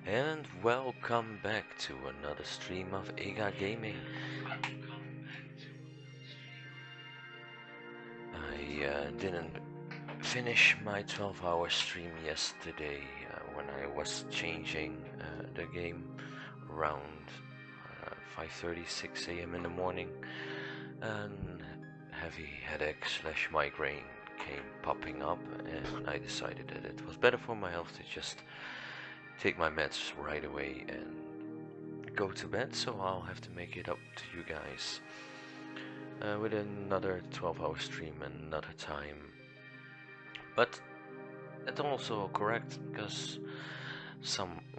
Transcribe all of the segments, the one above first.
And welcome back to another stream of Ega Gaming. I didn't finish my 12-hour stream yesterday when I was changing the game around 5:30, 6 a.m. in the morning, and heavy headache slash migraine came popping up, and I decided that it was better for my health to just take my meds right away and go to bed, so I'll have to make it up to you guys with another 12-hour stream another time. But that's also correct because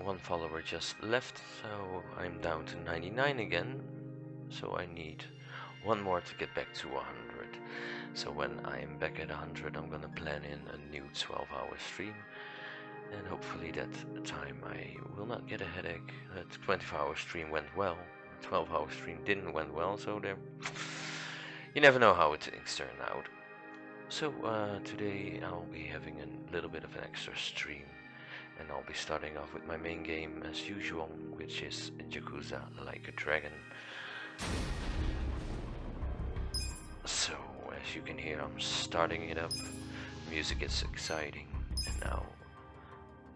one follower just left, so I'm down to 99 again, so I need one more to get back to 100. So when I'm back at 100, I'm gonna plan in a new 12-hour stream, and hopefully that time I will not get a headache. That 24-hour stream went well, the 12-hour stream didn't went well, so there, you never know how things turn out. So today I'll be having a little bit of an extra stream, and I'll be starting off with my main game as usual, which is Yakuza Like a Dragon. So as you can hear, I'm starting it up, music is exciting, and now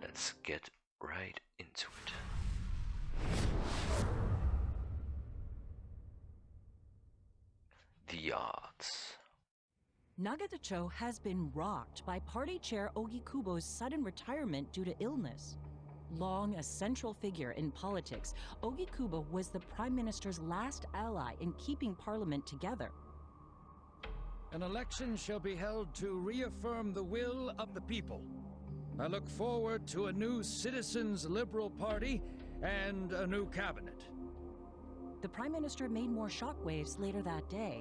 let's get right into it. The odds. Nagatacho has been rocked by party chair Ogikubo's sudden retirement due to illness. Long a central figure in politics, Ogikubo was the Prime Minister's last ally in keeping Parliament together. An election shall be held to reaffirm the will of the people. I look forward to a new Citizens' Liberal Party and a new cabinet. The Prime Minister made more shockwaves later that day.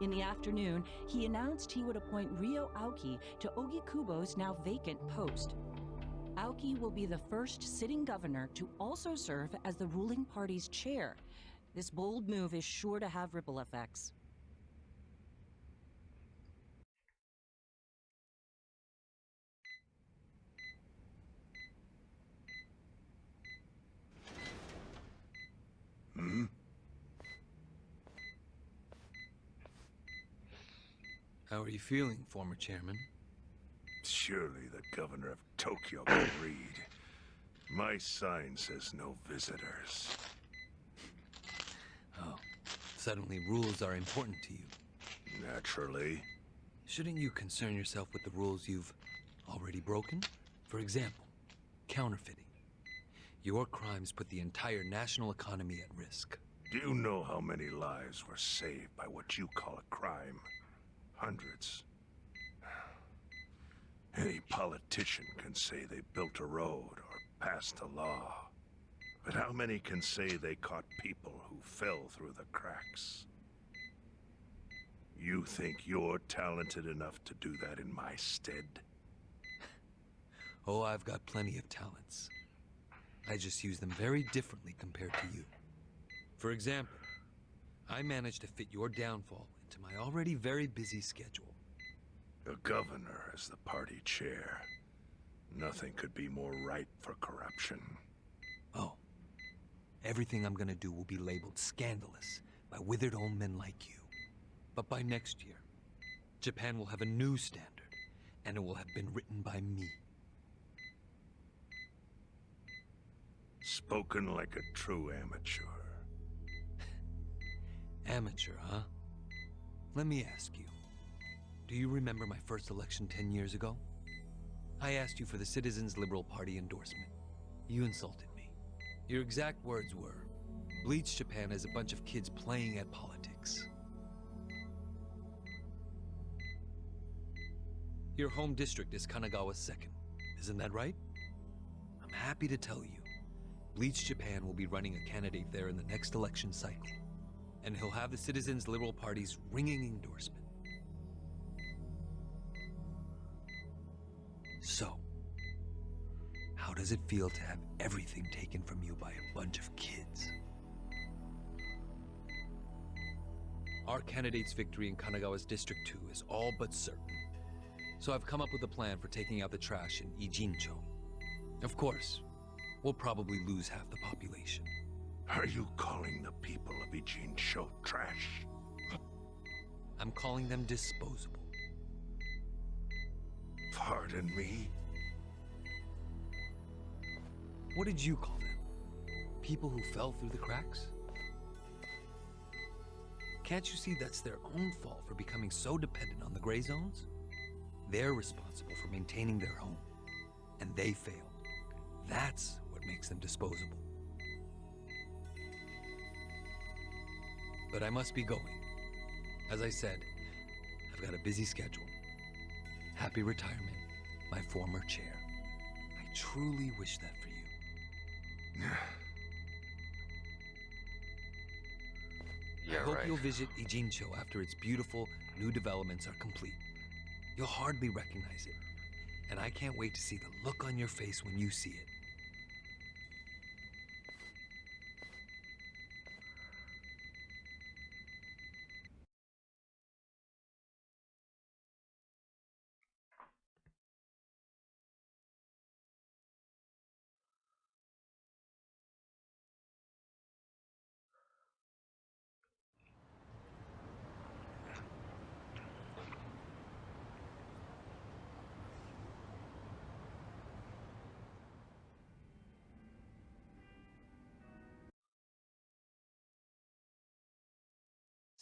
In the afternoon, he announced he would appoint Ryo Aoki to Ogikubo's now vacant post. Aoki will be the first sitting governor to also serve as the ruling party's chair. This bold move is sure to have ripple effects. How are you feeling, former chairman? Surely the governor of Tokyo can read. My sign says no visitors. Oh, suddenly rules are important to you. Naturally. Shouldn't you concern yourself with the rules you've already broken? For example, counterfeiting. Your crimes put the entire national economy at risk. Do you know how many lives were saved by what you call a crime? Hundreds. Any politician can say they built a road or passed a law. But how many can say they caught people who fell through the cracks? You think you're talented enough to do that in my stead? Oh, I've got plenty of talents. I just use them very differently compared to you. For example, I managed to fit your downfall into my already very busy schedule. A governor as the party chair. Nothing could be more ripe for corruption. Oh, everything I'm gonna do will be labeled scandalous by withered old men like you. But by next year, Japan will have a new standard, and it will have been written by me. Spoken like a true amateur. Amateur, huh? Let me ask you. Do you remember my first election 10 years ago? I asked you for the Citizens' Liberal Party endorsement. You insulted me. Your exact words were, "Bleach Japan as a bunch of kids playing at politics." Your home district is Kanagawa's second, isn't that right? I'm happy to tell you, Bleach Japan will be running a candidate there in the next election cycle, and he'll have the Citizens' Liberal Party's ringing endorsement. So, how does it feel to have everything taken from you by a bunch of kids? Our candidate's victory in Kanagawa's District 2 is all but certain. So I've come up with a plan for taking out the trash in Ijincho. Of course, we'll probably lose half the population. Are you calling the people of Ijincho trash? I'm calling them disposable. Pardon me? What did you call them? People who fell through the cracks? Can't you see that's their own fault for becoming so dependent on the gray zones? They're responsible for maintaining their home, and they failed. That's what makes them disposable. But I must be going. As I said, I've got a busy schedule. Happy retirement, my former chair. I truly wish that for you. Yeah, I hope right. you'll visit Ijincho after its beautiful new developments are complete. You'll hardly recognize it, and I can't wait to see the look on your face when you see it.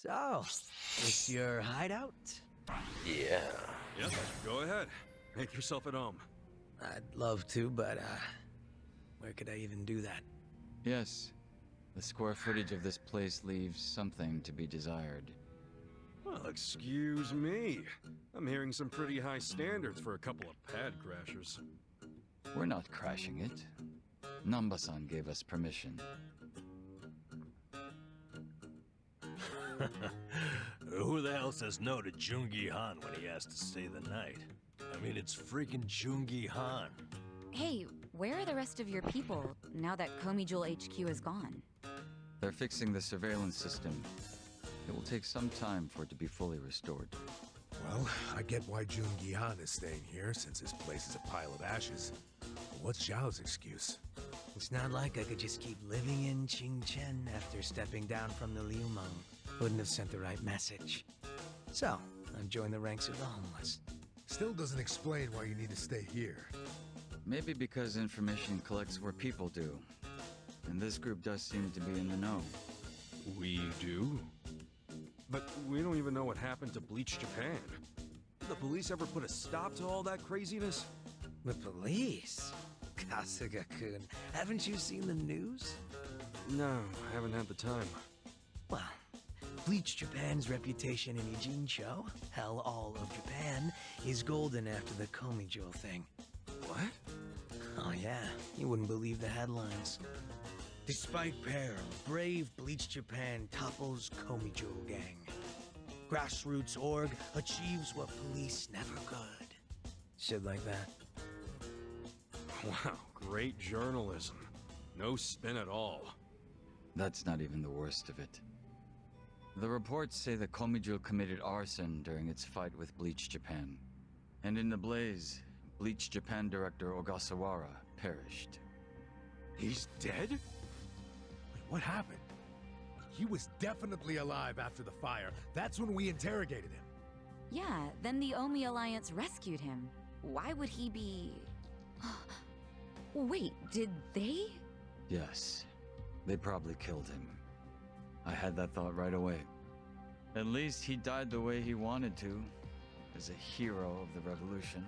So, this your hideout? Yeah. Yep, go ahead. Make yourself at home. I'd love to, but, where could I even do that? Yes. The square footage of this place leaves something to be desired. Well, excuse me. I'm hearing some pretty high standards for a couple of pad crashers. We're not crashing it. Namba-san gave us permission. Who the hell says no to Jungi Han when he has to stay the night? I mean, it's freaking Jungi Han. Hey, where are the rest of your people now that Komi Jewel HQ is gone? They're fixing the surveillance system. It will take some time for it to be fully restored. Well, I get why Jun Gihan is staying here, since his place is a pile of ashes. What's Zhao's excuse? It's not like I could just keep living in Qingchen after stepping down from the Liumeng. Wouldn't have sent the right message. So, I've joined the ranks of the homeless. Still doesn't explain why you need to stay here. Maybe because information collects where people do. And this group does seem to be in the know. We do? But we don't even know what happened to Bleach Japan. Did the police ever put a stop to all that craziness? The police? Kasuga-kun, haven't you seen the news? No, I haven't had the time. Well, Bleach Japan's reputation in Ijincho, hell all of Japan, is golden after the Komi Jewel thing. What? Oh yeah, you wouldn't believe the headlines. Despite peril, brave Bleach Japan topples Komi Jewel gang. Grassroots org achieves what police never could. Shit like that. Wow, great journalism. No spin at all. That's not even the worst of it. The reports say that Komijul committed arson during its fight with Bleach Japan. And in the blaze, Bleach Japan director Ogasawara perished. He's dead? Wait, what happened? He was definitely alive after the fire. That's when we interrogated him. Yeah, then the Omi Alliance rescued him. Why would he be... Wait, did they? Yes, they probably killed him. I had that thought right away. At least he died the way he wanted to, as a hero of the revolution.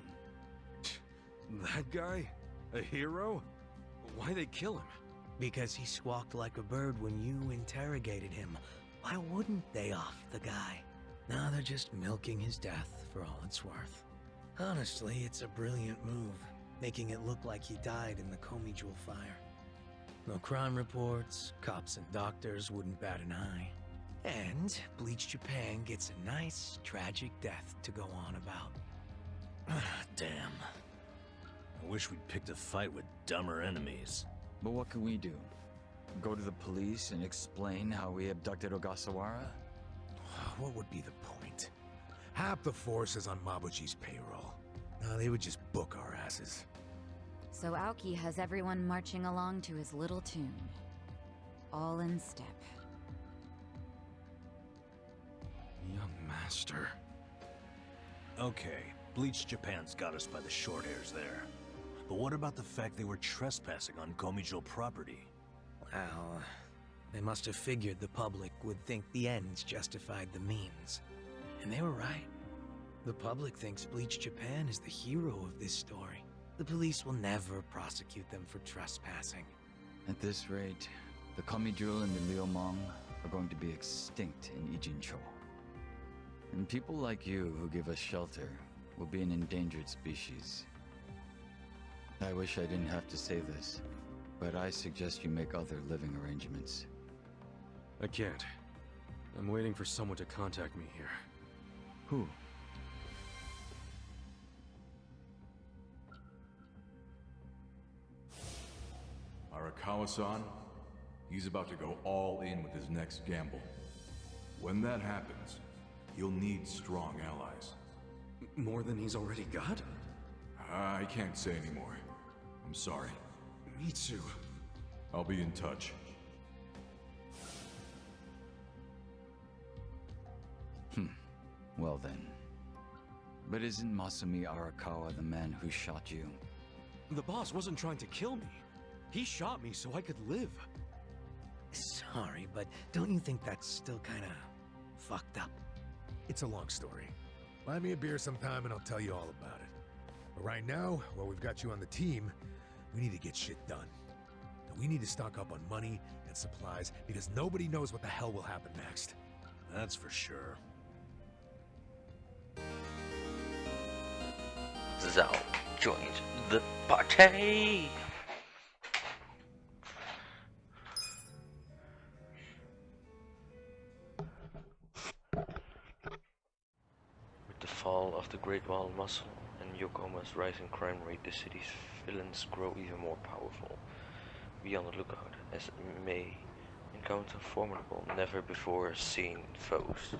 That guy? A hero? Why'd they kill him? Because he squawked like a bird when you interrogated him. Why wouldn't they off the guy? Now they're just milking his death for all it's worth. Honestly, it's a brilliant move, making it look like he died in the Komi Jewel fire. No crime reports, cops and doctors wouldn't bat an eye. And Bleach Japan gets a nice, tragic death to go on about. Damn. I wish we'd picked a fight with dumber enemies. But what can we do? Go to the police and explain how we abducted Ogasawara? What would be the point? Half the force is on Mabuchi's payroll. They would just book our asses. So Aoki has everyone marching along to his little tune. All in step. Young master. Okay, Bleach Japan's got us by the short hairs there. But what about the fact they were trespassing on Komijo property? Well, they must have figured the public would think the ends justified the means. And they were right. The public thinks Bleach Japan is the hero of this story. The police will never prosecute them for trespassing. At this rate, the Komijo and the Liumang are going to be extinct in Ijincho. And people like you who give us shelter will be an endangered species. I wish I didn't have to say this, but I suggest you make other living arrangements. I can't. I'm waiting for someone to contact me here. Who? Arakawa-san, he's about to go all in with his next gamble. When that happens, you'll need strong allies. More than he's already got? I can't say anymore. I'm sorry. Me too. I'll be in touch. Well then. But isn't Masumi Arakawa the man who shot you? The boss wasn't trying to kill me. He shot me so I could live. Sorry, but don't you think that's still kinda fucked up? It's a long story. Buy me a beer sometime and I'll tell you all about it. But right now, while we've got you on the team, we need to get shit done. And we need to stock up on money and supplies because nobody knows what the hell will happen next. That's for sure. Zhao joined the party! With the fall of the Great Wall Muscle and Yokohama's rising crime rate, the city's villains grow even more powerful. Be on the lookout, as it may encounter formidable, never-before-seen foes.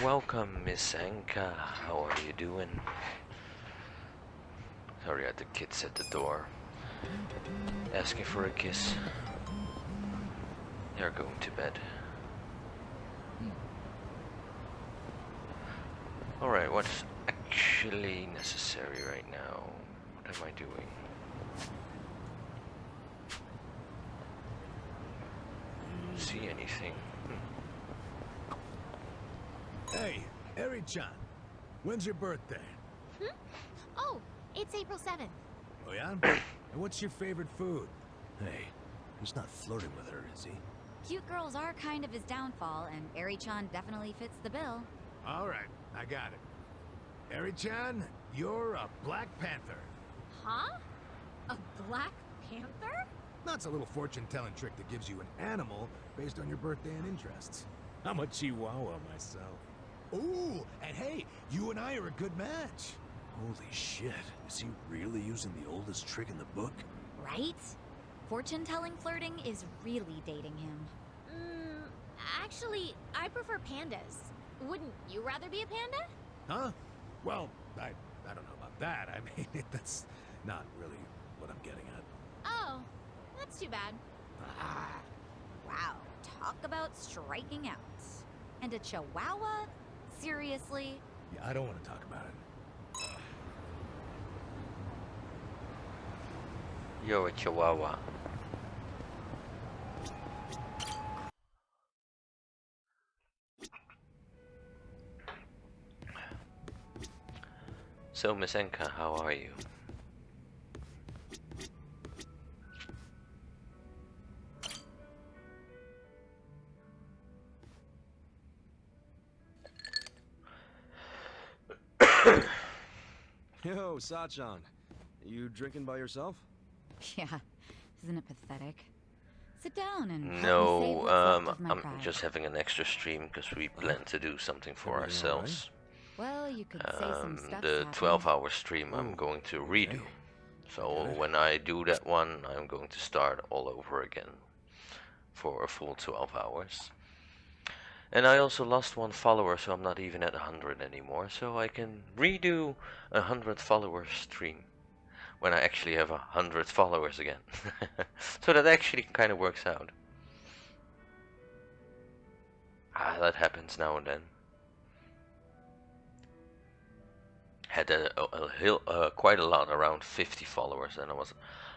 Welcome, Miss Anka. How are you doing? Sorry, I had the kids at the door. asking for a kiss. They're going to bed. Alright, what's actually necessary right now? What am I doing? See anything? Hey, Eri-chan, when's your birthday? Oh, it's April 7th. Oh yeah? And what's your favorite food? Hey, he's not flirting with her, is he? Cute girls are kind of his downfall, and Eri-chan definitely fits the bill. All right, I got it. Eri-chan, you're a Black Panther. Huh? A Black Panther? That's a little fortune-telling trick that gives you an animal based on your birthday and interests. I'm a Chihuahua myself. Ooh, and hey, you and I are a good match. Holy shit, is he really using the oldest trick in the book? Right? Fortune-telling flirting is really dating him. Actually, I prefer pandas. Wouldn't you rather be a panda? Huh? Well, I don't know about that. I mean, that's not really what I'm getting at. Oh, that's too bad. Wow, talk about striking out. And a chihuahua? Seriously? Yeah, I don't want to talk about it. You're a chihuahua. So, Miss Enka, how are you? Yo, Sachan. You drinking by yourself? Yeah, isn't it pathetic? Sit down and help me save No, what's left of my I'm pride. just having an extra stream because we plan to do something for Everything all right? ourselves. Well, you could say some stuff. The 12-hour stream I'm going to redo. So when I do that one, I'm going to start all over again for a full 12 hours. And I also lost one follower, so I'm not even at 100 anymore. So I can redo a 100 follower stream when I actually have 100 followers again. So that actually kind of works out. That happens now and then. Had quite a lot, around 50 followers, and I was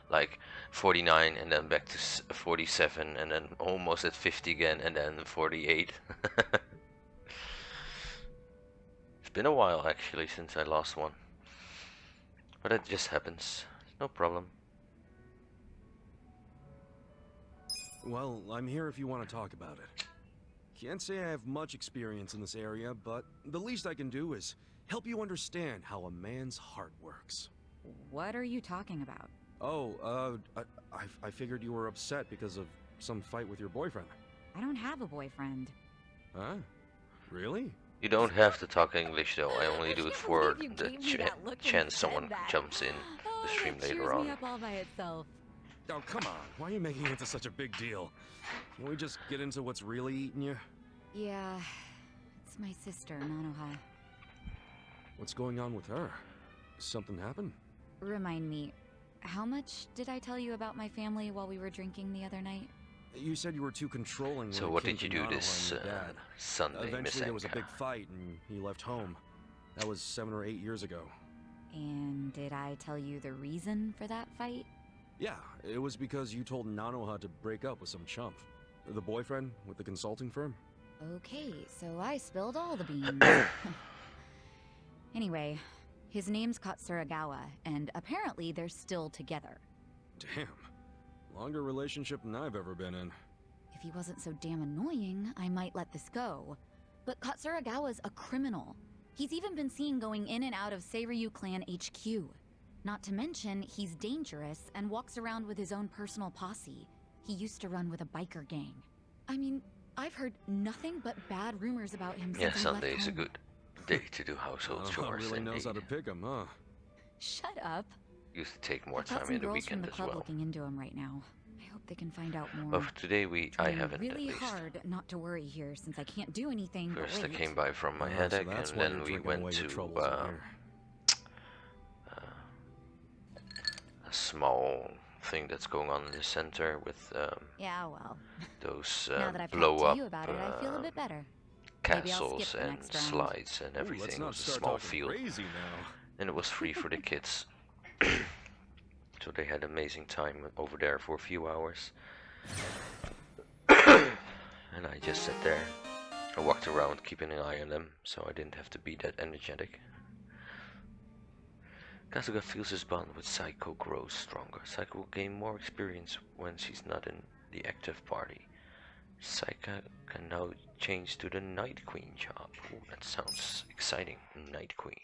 like 49, and then back to 47, and then almost at 50 again, and then 48. It's been a while actually since I lost one, but it just happens. No problem. Well, I'm here if you want to talk about it. Can't say I have much experience in this area, but the least I can do is help you understand how a man's heart works. What are you talking about? Oh, I figured you were upset because of some fight with your boyfriend. I don't have a boyfriend. Huh? Really? You don't have to talk English though. I only do it for believe you the gave me that look and chance said someone that. jumps in the stream that later cheers on. me up all by itself. Oh, come on. Why are you making it into such a big deal? Can we just get into what's really eating you? Yeah, it's my sister, Nanoha. What's going on with her? Something happened? Remind me, how much did I tell you about my family while we were drinking the other night? You said you were too controlling. So when what it came did you to do Nanoha this and your dad. Sunday, Miss Eventually there was a Enka? big fight and you left home. That was 7 or 8 years ago. And did I tell you the reason for that fight? Yeah, it was because you told Nanoha to break up with some chump. The boyfriend with the consulting firm? Okay, so I spilled all the beans. Anyway, his name's Katsuragawa, and apparently they're still together. Damn. Longer relationship than I've ever been in. If he wasn't so damn annoying, I might let this go. But Katsuragawa's a criminal. He's even been seen going in and out of Seiryu Clan HQ. Not to mention, he's dangerous and walks around with his own personal posse. He used to run with a biker gang. I mean, I've heard nothing but bad rumors about him since Yeah, he left Sunday is a home. good day to do household chores. Really knows how to Indeed. pick him, huh? Shut up. Used to take more I've got time some in the girls from weekend the as club well. looking into him right now. I hope they can find out more. Well, for today I Trying haven't really at least. hard not to worry here since I can't do anything but First I wait. came by from my So headache, that's and why then you're we drinking went away your to troubles in here. a small thing that's going on in the center with Yeah, well. those Now that I've blow talked to up you about it, I feel a bit better. Maybe I'll skip castles the and next round. slides and Ooh, everything. let's It not was a start small talking field, crazy now. and it was free for the kids. So they had amazing time over there for a few hours. And I just sat there. I walked around keeping an eye on them, so I didn't have to be that energetic. Kasuga feels his bond with Saiko grows stronger. Saiko will gain more experience when she's not in the active party. Saika can now change to the Night Queen job. Ooh, that sounds exciting. Night Queen.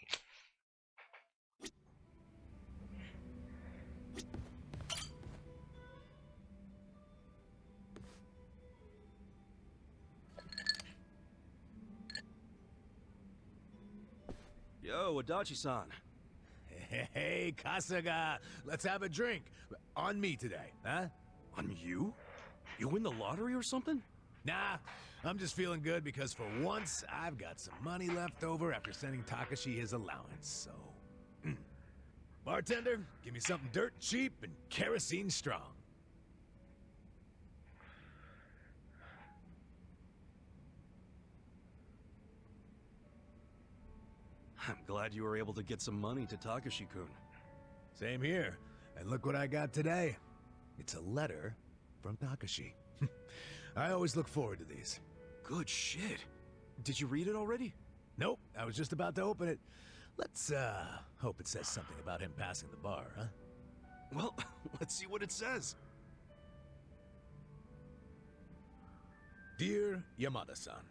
Yo, Adachi-san. Hey, Kasuga, let's have a drink. On me today, huh? On you? You win the lottery or something? Nah, I'm just feeling good because for once, I've got some money left over after sending Takashi his allowance, so... Bartender, give me something dirt cheap and kerosene strong. I'm glad you were able to get some money to Takashi-kun. Same here. And look what I got today. It's a letter from Takashi. I always look forward to these. Good shit. Did you read it already? Nope, I was just about to open it. Let's, hope it says something about him passing the bar, huh? Well, let's see what it says. Dear Yamada-san,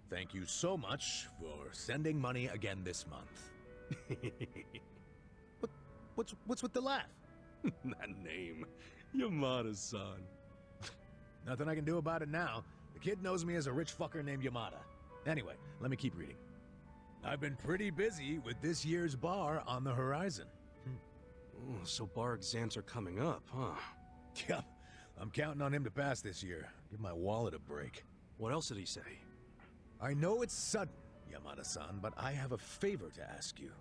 thank you so much for sending money again this month. What's with the laugh? That name. Yamada-san. Nothing I can do about it now. The kid knows me as a rich fucker named Yamada. Anyway, let me keep reading. I've been pretty busy with this year's bar on the horizon. Oh, so bar exams are coming up, huh? Yep, I'm counting on him to pass this year. Give my wallet a break. What else did he say? I know it's sudden, Yamada-san, but I have a favor to ask you.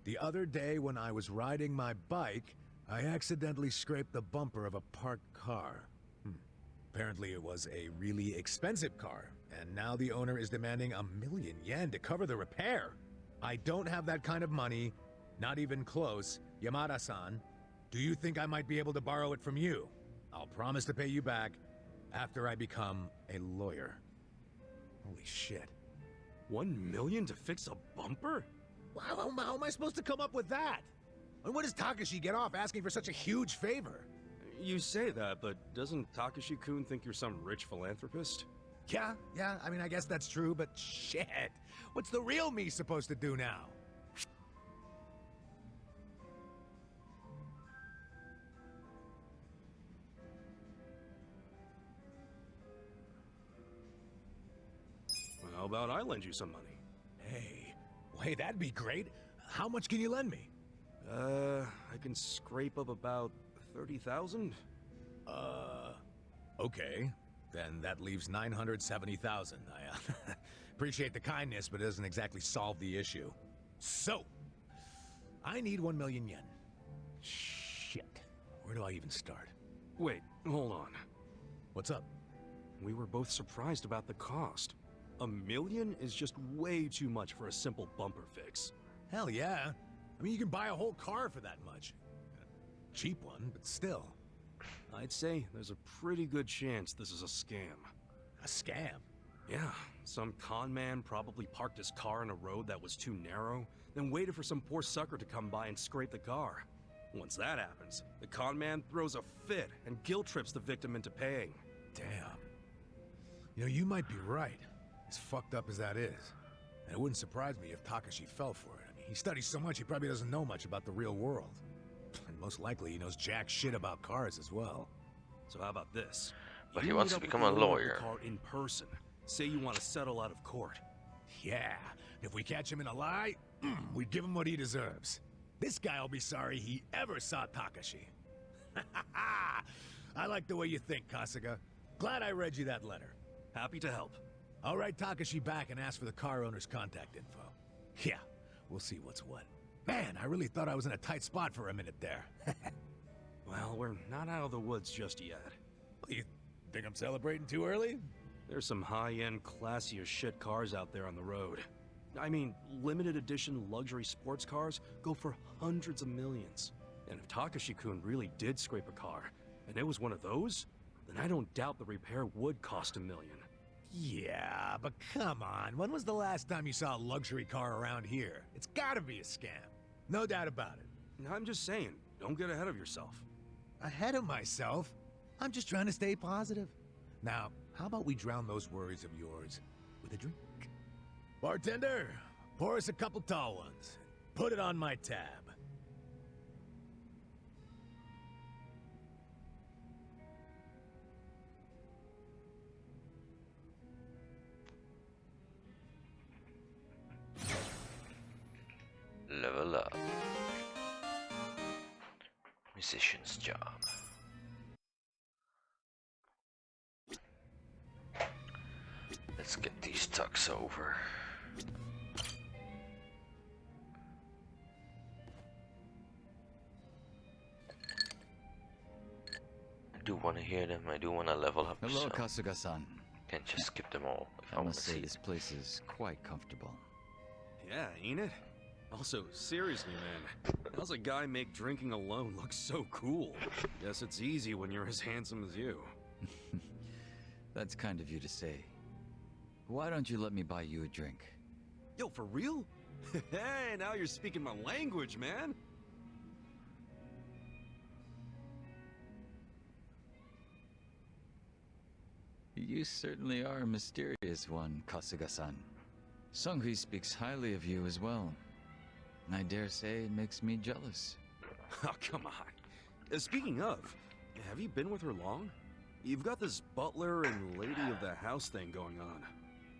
The other day when I was riding my bike, I accidentally scraped the bumper of a parked car. Apparently it was a really expensive car, and now the owner is demanding 1,000,000 yen to cover the repair. I don't have that kind of money, not even close. Yamada-san, do you think I might be able to borrow it from you? I'll promise to pay you back after I become a lawyer. Holy shit. 1 million to fix a bumper? How am I supposed to come up with that? And what does Takashi get off asking for such a huge favor? You say that, but doesn't Takashi-kun think you're some rich philanthropist? Yeah, I mean, I guess that's true, but shit. What's the real me supposed to do now? How about I lend you some money? Hey, that'd be great. How much can you lend me? I can scrape up about 30,000? Okay. Then that leaves 970,000. I appreciate the kindness, but it doesn't exactly solve the issue. So, I need 1,000,000 yen. Shit. Where do I even start? Wait, hold on. What's up? We were both surprised about the cost. 1,000,000 is just way too much for a simple bumper fix. Hell yeah. I mean, you can buy a whole car for that much. Cheap one, but still. I'd say there's a pretty good chance this is a scam. A scam? Yeah, some con man probably parked his car in a road that was too narrow, then waited for some poor sucker to come by and scrape the car. Once that happens, the con man throws a fit and guilt trips the victim into paying. Damn. You know, you might be right, as fucked up as that is. And it wouldn't surprise me if Takashi fell for it. I mean, he studies so much, he probably doesn't know much about the real world. And most likely, he knows jack shit about cars as well. So how about this? But he You wants meet to up with become the a owner of the lawyer. car in person. Say you want to settle out of court. Yeah, if we catch him in a lie, we'd give him what he deserves. This guy'll be sorry he ever saw Takashi. I like the way you think, Kasuga. Glad I read you that letter. Happy to help. I'll write Takashi back and ask for the car owner's contact info. Yeah, we'll see what's what. Man, I really thought I was in a tight spot for a minute there. Well, we're not out of the woods just yet. You think I'm celebrating too early? There's some high-end, classy as shit cars out there on the road. I mean, limited edition luxury sports cars go for hundreds of millions. And if Takashi-kun really did scrape a car, and it was one of those, then I don't doubt the repair would cost $1 million. Yeah, but come on. When was the last time you saw a luxury car around here? It's gotta be a scam. No doubt about it. I'm just saying, don't get ahead of yourself. Ahead of myself? I'm just trying to stay positive. Now, how about we drown those worries of yours with a drink? Bartender, pour us a couple tall ones. Put it on my tab. Level up. Musician's job. Let's get these tucks over. I do want to hear them. I do want to level up. Hello, so Kasuga-san. can't just skip them all if I I want must to say see this them. place is quite comfortable. Yeah, ain't it? Also, seriously, man, how's a guy make drinking alone look so cool? Guess it's easy when you're as handsome as you. That's kind of you to say. Why don't you let me buy you a drink? Yo, for real? Hey, now you're speaking my language, man. You certainly are a mysterious one, Kasuga-san. Sunghui speaks highly of you as well. I dare say it makes me jealous. Oh, come on. Speaking of, have you been with her long? You've got this butler and lady of the house thing going on.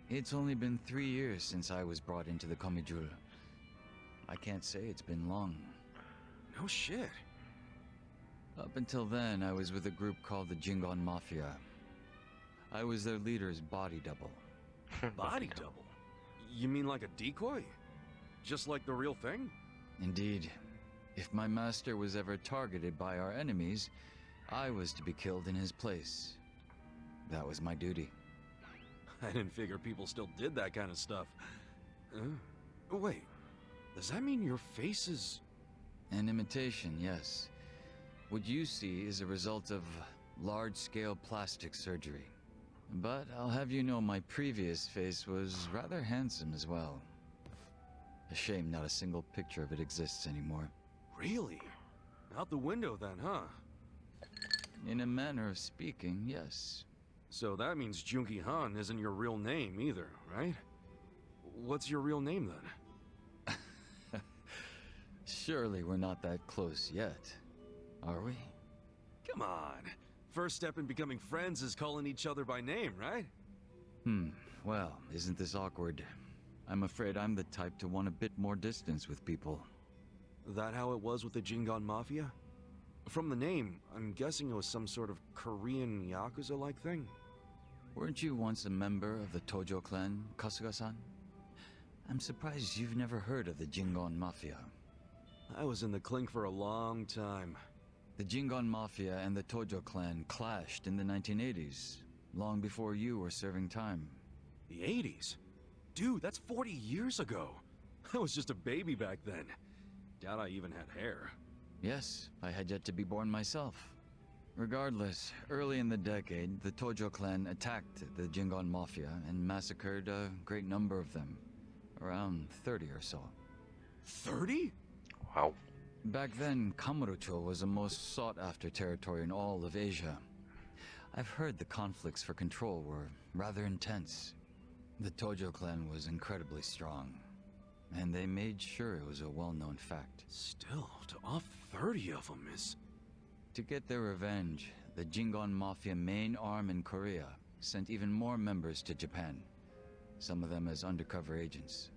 It's only been 3 years since I was brought into the Komijul. I can't say it's been long. No shit. Up until then, I was with a group called the Jingon Mafia. I was their leader's body double. Body double? You mean like a decoy? Just like the real thing? Indeed. If my master was ever targeted by our enemies, I was to be killed in his place. That was my duty. I didn't figure people still did that kind of stuff. Wait, does that mean your face is... An imitation, yes. What you see is a result of large-scale plastic surgery. But I'll have you know my previous face was rather handsome as well. A shame not a single picture of it exists anymore. Really? Out the window then, huh? In a manner of speaking, yes. So that means Junki Han isn't your real name either, right? What's your real name then? Surely we're not that close yet, are we? Come on. First step in becoming friends is calling each other by name, right? Well, isn't this awkward? I'm afraid I'm the type to want a bit more distance with people. That how it was with the Jingon Mafia? From the name, I'm guessing it was some sort of Korean Yakuza-like thing. Weren't you once a member of the Tojo clan, Kasuga-san? I'm surprised you've never heard of the Jingon Mafia. I was in the clink for a long time. The Jingon Mafia and the Tojo clan clashed in the 1980s, long before you were serving time. The 80s? Dude, that's 40 years ago. I was just a baby back then. Doubt I even had hair. Yes, I had yet to be born myself. Regardless, early in the decade, the Tojo clan attacked the Jingon Mafia and massacred a great number of them. Around 30 or so. 30? Wow. Back then, Kamurocho was the most sought-after territory in all of Asia. I've heard the conflicts for control were rather intense. The Tojo clan was incredibly strong, and they made sure it was a well-known fact. Still, to off 30 of them is... To get their revenge, the Jingon Mafia main arm in Korea sent even more members to Japan, some of them as undercover agents.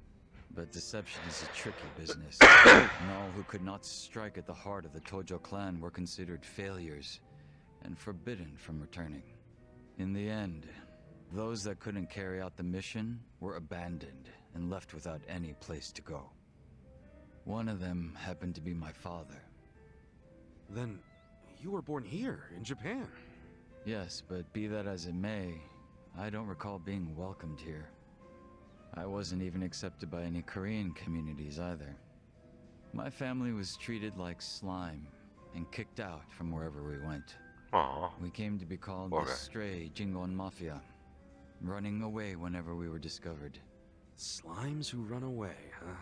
But deception is a tricky business, and all who could not strike at the heart of the Tojo clan were considered failures and forbidden from returning. In the end, those that couldn't carry out the mission were abandoned and left without any place to go. One of them happened to be my father. Then, you were born here, in Japan. Yes, but be that as it may, I don't recall being welcomed here. I wasn't even accepted by any Korean communities either. My family was treated like slime and kicked out from wherever we went. Aww. We came to be called Okay. the Stray Jingon Mafia, running away whenever we were discovered. Slimes who run away, huh?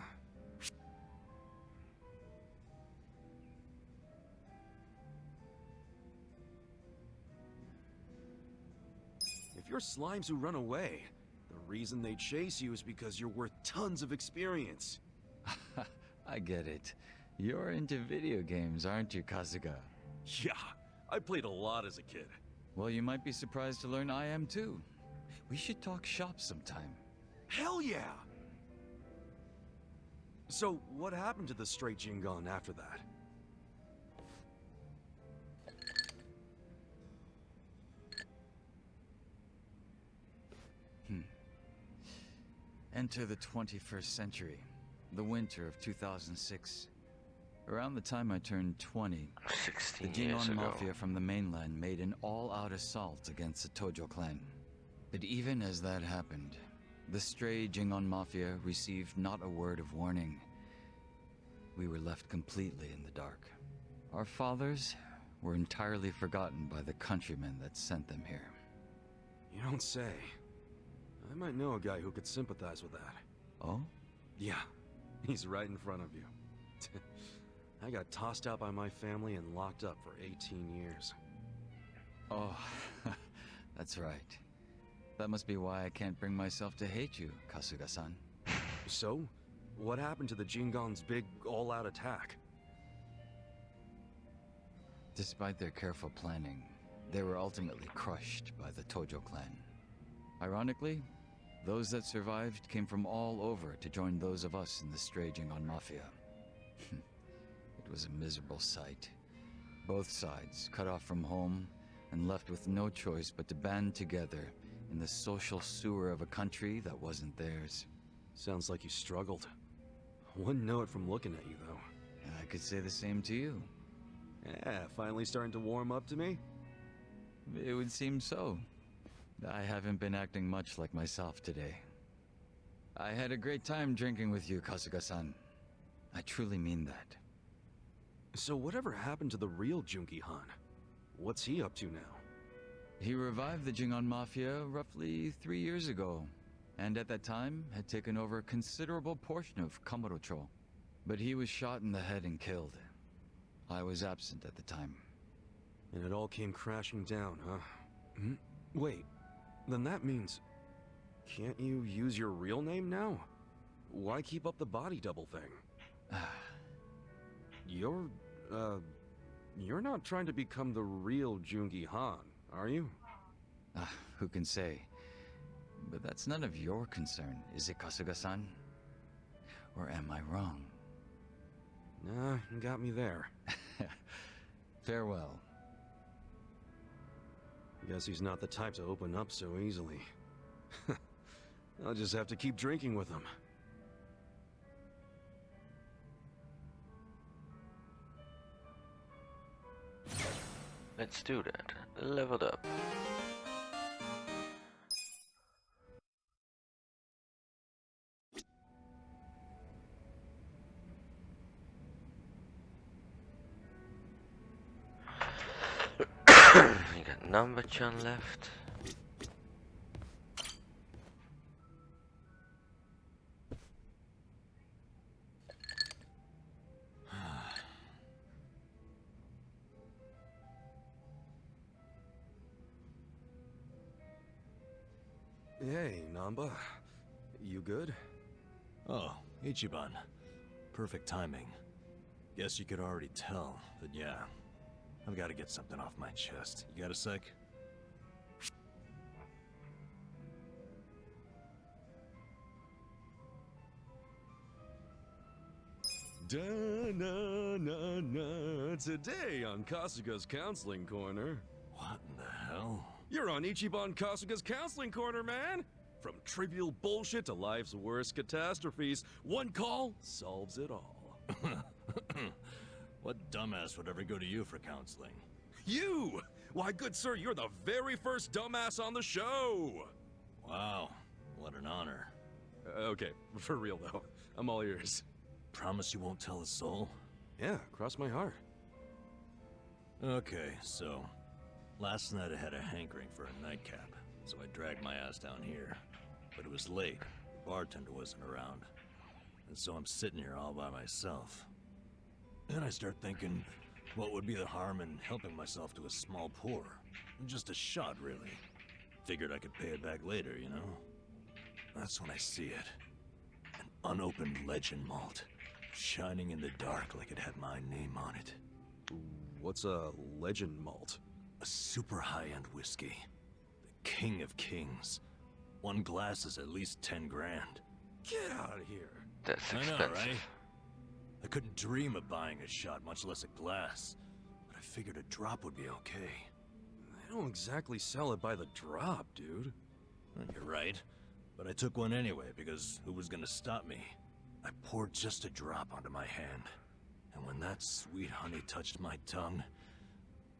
If you're slimes who run away, the reason they chase you is because you're worth tons of experience. I get it. You're into video games, aren't you, Kasuga? Yeah, I played a lot as a kid. Well, you might be surprised to learn I am too. We should talk shop sometime. Hell yeah! So, what happened to the Stray Jingon after that? Enter the 21st century, the winter of 2006. Around the time I turned 20, 16 the years Jingon ago. Mafia from the mainland made an all-out assault against the Tojo clan. But even as that happened, the stray Jingon Mafia received not a word of warning. We were left completely in the dark. Our fathers were entirely forgotten by the countrymen that sent them here. You don't say. I might know a guy who could sympathize with that. Oh? Yeah, he's right in front of you. I got tossed out by my family and locked up for 18 years. Oh, that's right. That must be why I can't bring myself to hate you, Kasuga-san. So, what happened to the Jingon's big all-out attack? Despite their careful planning, they were ultimately crushed by the Tojo clan. Ironically, those that survived came from all over to join those of us in the Stray Jingon Mafia. It was a miserable sight. Both sides cut off from home and left with no choice but to band together in the social sewer of a country that wasn't theirs. Sounds like you struggled. Wouldn't know it from looking at you, though. I could say the same to you. Yeah, finally starting to warm up to me? It would seem so. I haven't been acting much like myself today. I had a great time drinking with you, Kasuga-san. I truly mean that. So whatever happened to the real Junki Han? What's he up to now? He revived the Jingon Mafia roughly 3 years ago, and at that time had taken over a considerable portion of Kamurocho. But he was shot in the head and killed. I was absent at the time. And it all came crashing down, huh? Wait, then that means... Can't you use your real name now? Why keep up the body double thing? You're not trying to become the real Jungi Han, are you? Who can say? But that's none of your concern, is it, Kasuga-san? Or am I wrong? Nah, you got me there. Farewell. Guess he's not the type to open up so easily. I'll just have to keep drinking with him. Let's do that. Leveled up. You got Namba-chan left. Hey, Namba. You good? Oh, Ichiban. Perfect timing. Guess you could already tell, but yeah. I've got to get something off my chest. You got a sec? Da-na-na-na. Today on Kasuga's Counseling Corner. What in the hell? You're on Ichiban Kasuga's Counseling Corner, man! From trivial bullshit to life's worst catastrophes, one call solves it all. What dumbass would ever go to you for counseling? You! Why, good sir, you're the very first dumbass on the show! Wow, what an honor. Okay, for real though. I'm all ears. Promise you won't tell a soul? Yeah, cross my heart. Okay, so... last night I had a hankering for a nightcap, so I dragged my ass down here. But it was late, the bartender wasn't around. And so I'm sitting here all by myself. Then I start thinking, what would be the harm in helping myself to a small pour? Just a shot, really. Figured I could pay it back later, you know? That's when I see it. An unopened legend malt, shining in the dark like it had my name on it. What's a legend malt? A super high-end whiskey. The king of kings. One glass is at least 10 grand. Get out of here. That's I expensive. know, right? I couldn't dream of buying a shot, much less a glass. But I figured a drop would be okay. They don't exactly sell it by the drop, dude. You're right. But I took one anyway, because who was gonna stop me? I poured just a drop onto my hand. And when that sweet honey touched my tongue,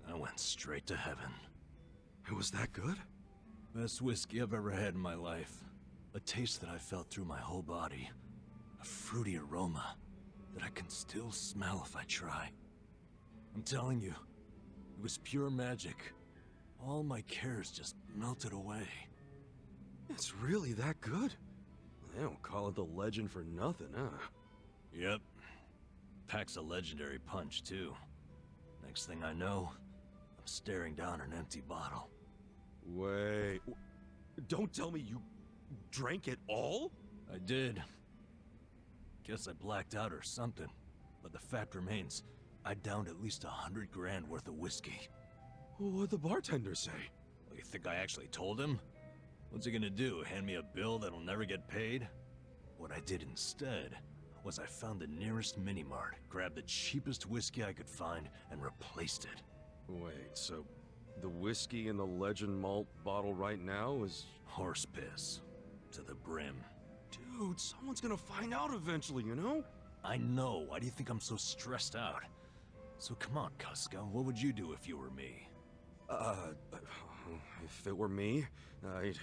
I went straight to heaven. It was that good? Best whiskey I've ever had in my life. A taste that I felt through my whole body. A fruity aroma that I can still smell if I try. I'm telling you, it was pure magic. All my cares just melted away. It's really that good? They don't call it the legend for nothing, huh? Yep. Packs a legendary punch, too. Next thing I know, I'm staring down an empty bottle. Wait... Don't tell me you drank it all? I did. Guess I blacked out or something. But the fact remains, I downed at least 100 grand worth of whiskey. What'd the bartender say? Well, you think I actually told him? What's he gonna do, hand me a bill that'll never get paid? What I did instead was I found the nearest mini-mart, grabbed the cheapest whiskey I could find, and replaced it. Wait, so the whiskey in the legend malt bottle right now is... Horse piss. To the brim. Dude, someone's gonna find out eventually, you know? I know. Why do you think I'm so stressed out? So come on, Kuska. What would you do if you were me? If it were me, I'd...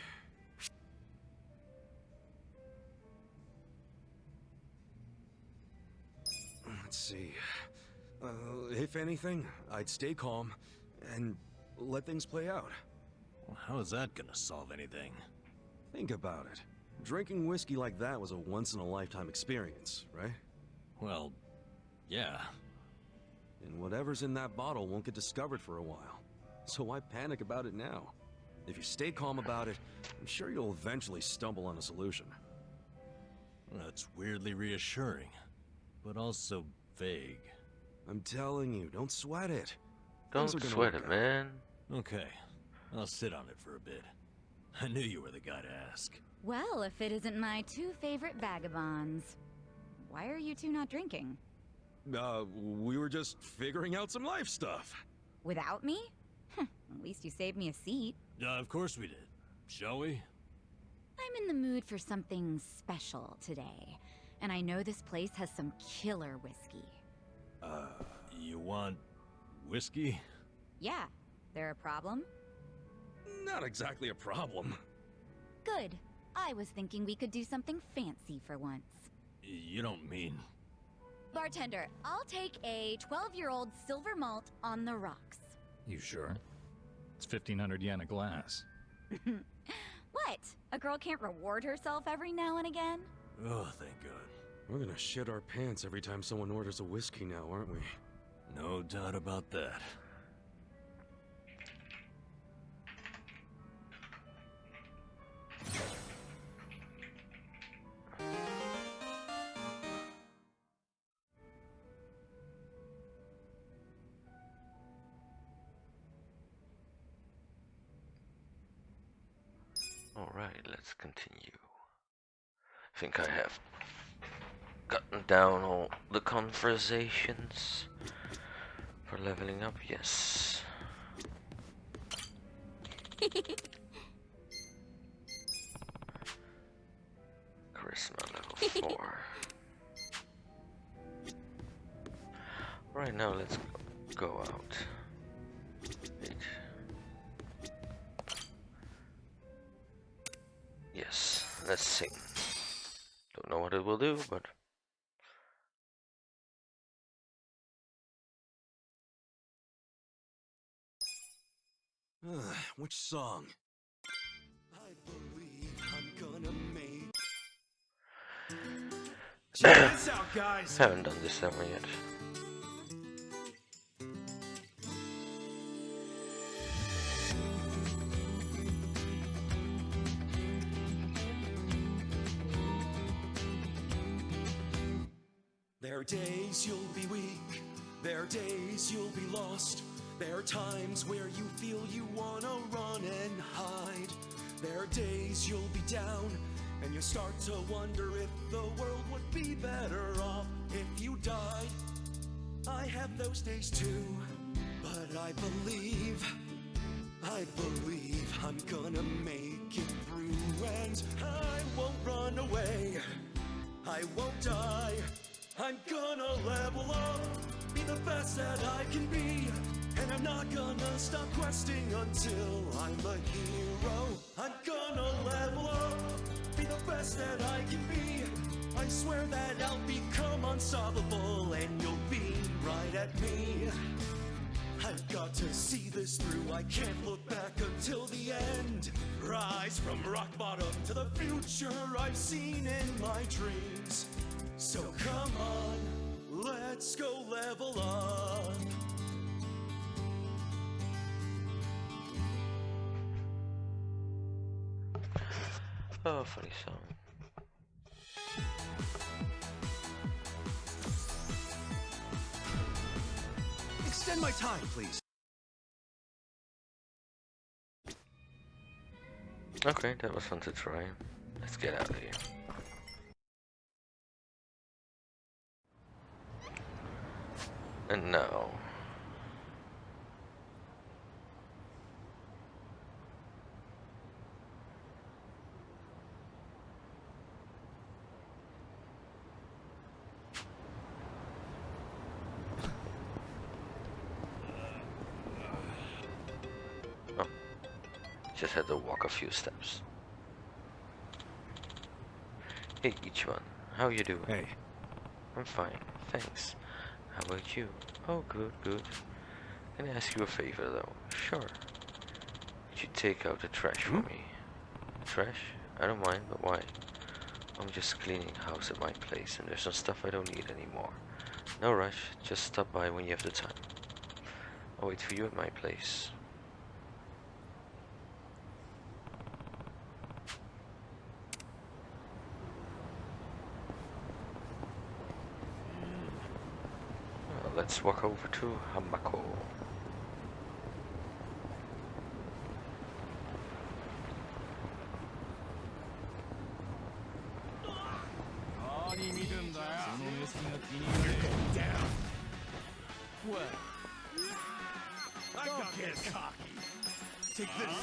Let's see... if anything, I'd stay calm and let things play out. Well, how is that gonna solve anything? Think about it. Drinking whiskey like that was a once-in-a-lifetime experience, right? Well, yeah. And whatever's in that bottle won't get discovered for a while. So why panic about it now? If you stay calm about it, I'm sure you'll eventually stumble on a solution. That's weirdly reassuring, but also vague. I'm telling you, don't sweat it. Don't sweat it, man. Okay, I'll sit on it for a bit. I knew you were the guy to ask. Well, if it isn't my two favorite vagabonds. Why are you two not drinking? We were just figuring out some life stuff. Without me? At least you saved me a seat. Of course we did. Shall we? I'm in the mood for something special today. And I know this place has some killer whiskey. You want whiskey? Yeah. There a problem? Not exactly a problem. Good. I was thinking we could do something fancy for once. You don't mean... Bartender, I'll take a 12-year-old silver malt on the rocks. You sure? It's 1,500 yen a glass. What? A girl can't reward herself every now and again? Oh, thank God. We're gonna shit our pants every time someone orders a whiskey now, aren't we? No doubt about that. Alright, let's continue. I think I have gotten down all the conversations for leveling up, yes. Charisma level 4. Right now, let's go out. yes, let's sing. Don't know what it will do, but Which song? I believe I'm gonna make. Check this out, guys. haven't done this ever yet. There are days you'll be weak, there are days you'll be lost. There are times where you feel you wanna run and hide. There are days you'll be down, and you start to wonder if the world would be better off if you died. I have those days too, but I believe I'm gonna make it through, and I won't run away, I won't die. I'm gonna level up, be the best that I can be, and I'm not gonna stop questing until I'm a hero. I'm gonna level up, be the best that I can be. I swear that I'll become unstoppable, and you'll beam right at me. I've got to see this through, I can't look back until the end. Rise from rock bottom to the future I've seen in my dreams. So come on, let's go level up. Oh, funny song. Extend my time, please. Okay, that was fun to try. Let's get out of here. And now, oh, just had to walk a few steps. Hey, Ichiban, how you doing? Hey. I'm fine, thanks. How about you? Oh, good, good. Can I ask you a favor, though? Sure. Could you take out the trash for me? Trash? I don't mind, but why? I'm just cleaning house at my place, and there's some stuff I don't need anymore. No rush, just stop by when you have the time. I'll wait for you at my place. Well, let's walk over to Hamako. What? I got this. Cocky. Take this.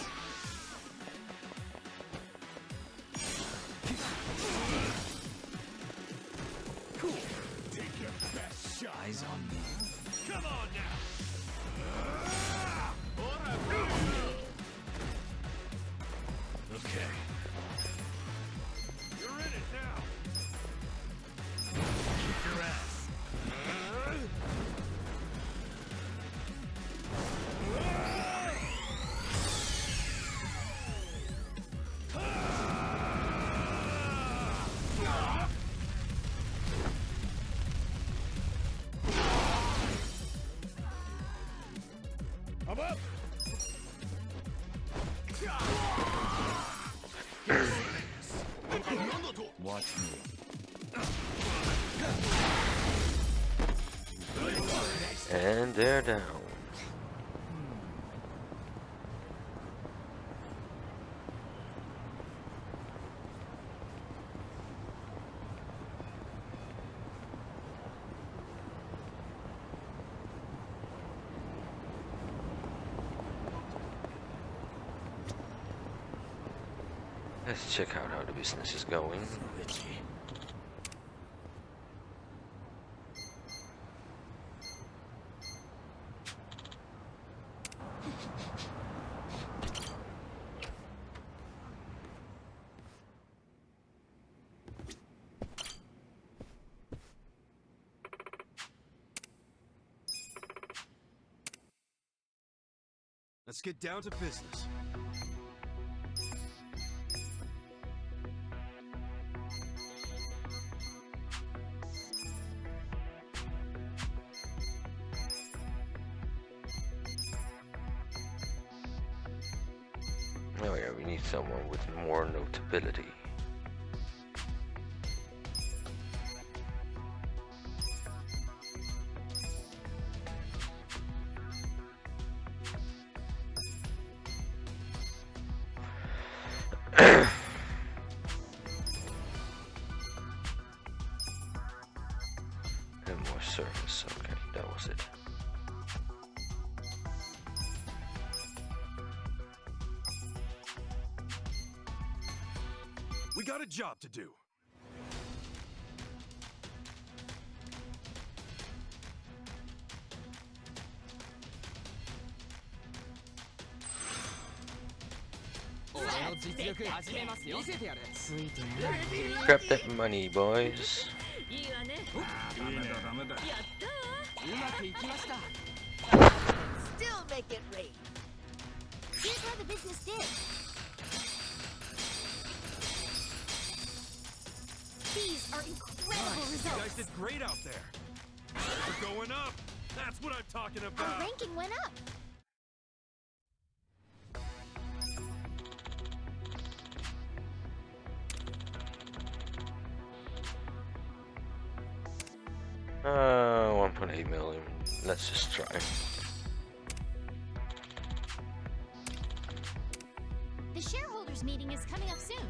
Cool. Take your best shot. Eyes on me. Come on now. Okay. You're in it now. Kick your ass. I'm up. Watch me. And they're down. Let's check out how the business is going. Let's get down to business. Oh yeah, we need someone with more notability. And more service, okay, that was it. We got a job to do. Grab that money, boys. Still make it rain. Here's how the business did. These are incredible results. You guys did great out there. We're going up. That's what I'm talking about. Our ranking went up. Uh, 1.8 million. Let's just try. The shareholders meeting is coming up soon.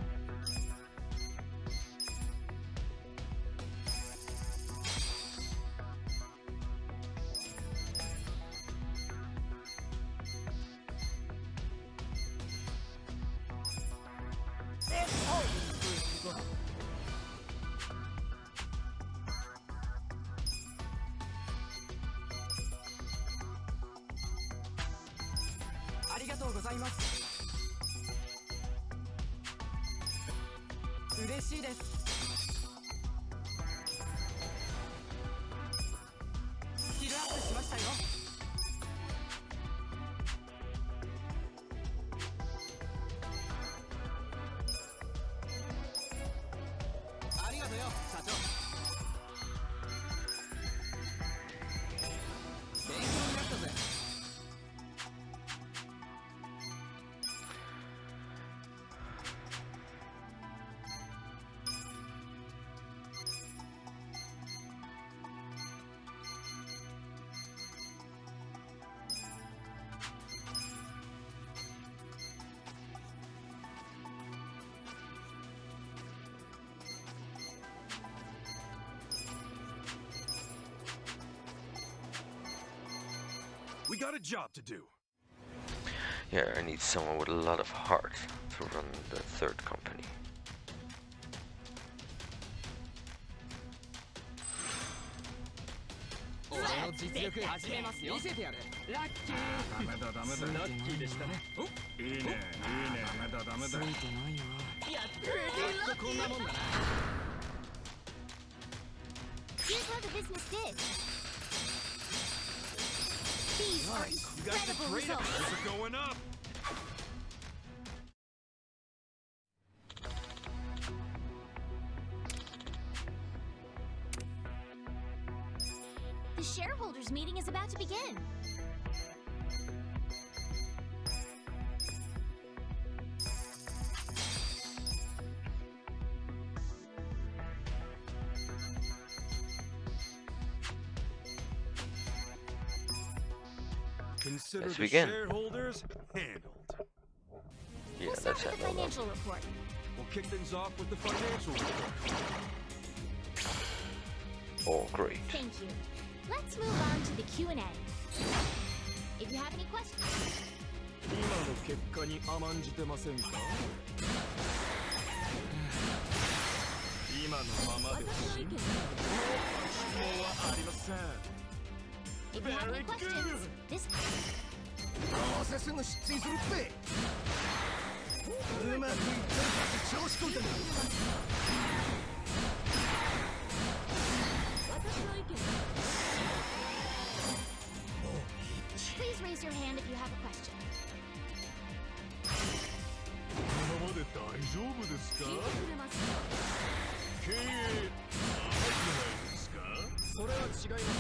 We got a job to do. Yeah, I need someone with a lot of heart to run the third company. Here's how the business did. These are incredible results. We're going up. The shareholders meeting is about to begin. Consider Let's the begin. shareholders handled. Yeah, We'll start let's with the handle that. financial report. We'll kick things off with the financial report. Oh, great. Thank you. Let's move on to the Q&A. If you have any questions. 今の結果に甘んじてませんか今のままで質問はありません If you have any questions, this どうせすぐ失墜するってうまくいってるって調子こいてんだもう一 Please raise your hand if you have a question. このままで大丈夫ですか？経営甘くないですか？それは違います。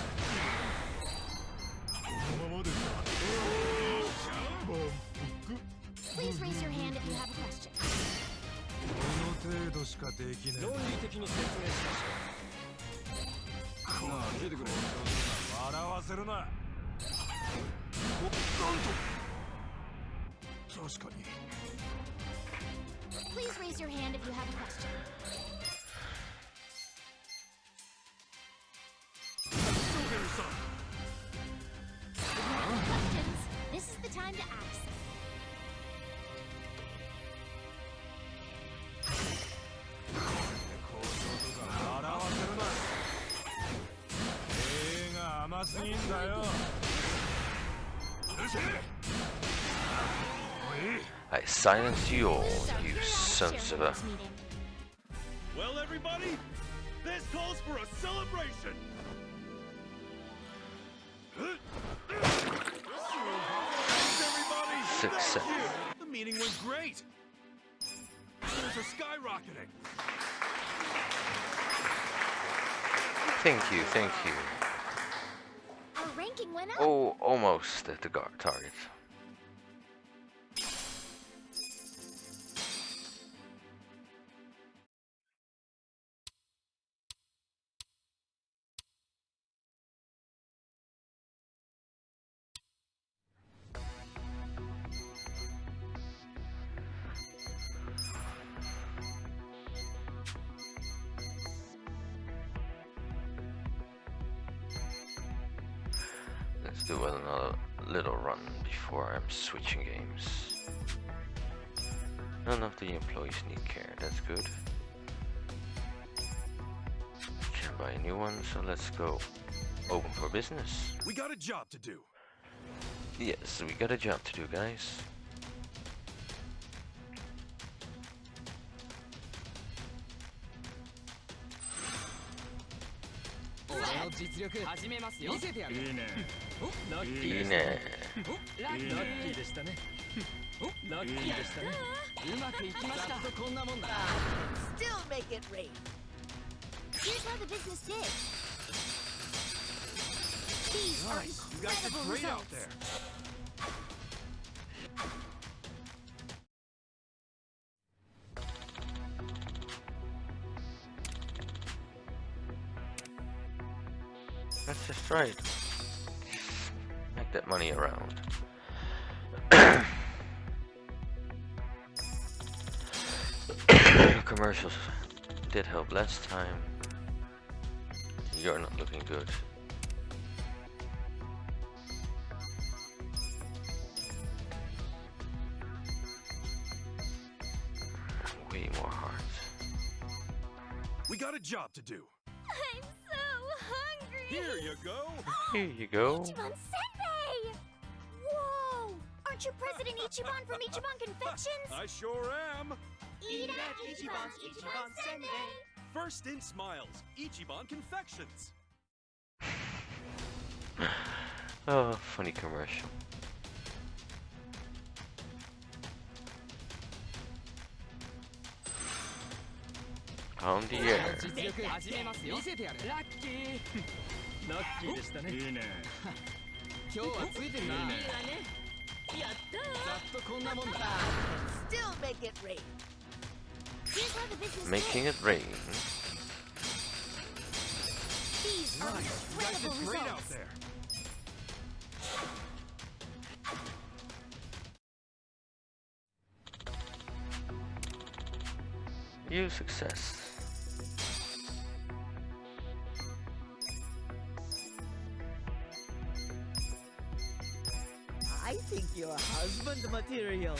このままでPlease raise your hand if you have a question. この程度しかできない。論理的に説明しましょう。なあ、聞いてくれ。笑わせるな。なんと。確かに。Please raise your hand if you have a question. If you have any questions, this is the time to ask. I silence you all, you sons of a... Well, everybody, this calls for a celebration. Success. The meeting went great. Sales are skyrocketing. Thank you, thank you. Our ranking went up. Oh, almost at the target. Let's do another little run before I'm switching games. None of the employees need care, that's good. Can't buy a new one, so let's go. Open for business. We got a job to do. Yes, we got a job to do, guys. Still make it rain. Here's how the business did. These are incredible results. That's just right. Make that money around. Commercials did help last time. You're not looking good. Way more hearts. We got a job to do. I'm so hungry. Here you go. Here you go. Ichiban Senbei! Whoa! Aren't you President Ichiban from Ichiban Confections? I sure am. Eat at Ichiban's Ichiban Senbei. First in smiles, Ichiban Confections. Oh, funny commercial. On the air. Still make it rain. Here's how the business Making did. it rain. These are incredible Great out results. there. You success. I think you're husband material.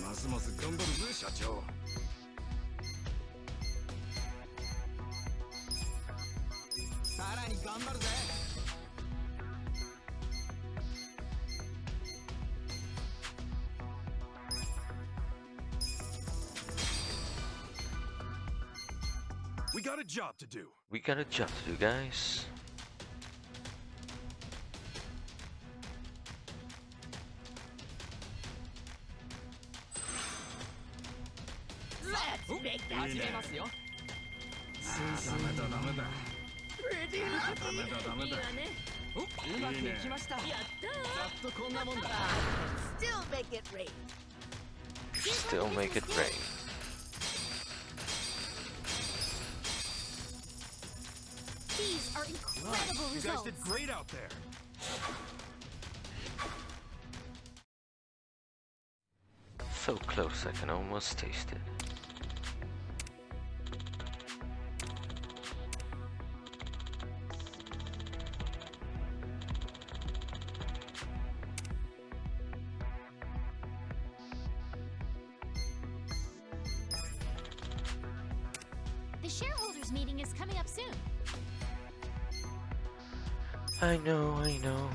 ますます頑張るぜ、社長。さらに頑張るぜ。We got a job to do. We got a job to do, guys. 始めますよ。ダメだダメだ。いいわね。うまくいきました。やったー。ざっとこんなもんだ。Still make it rain. Still make it rain. These are incredible You results. guys did great out there. So close I can almost taste it. The shareholders meeting is coming up soon. I know, I know.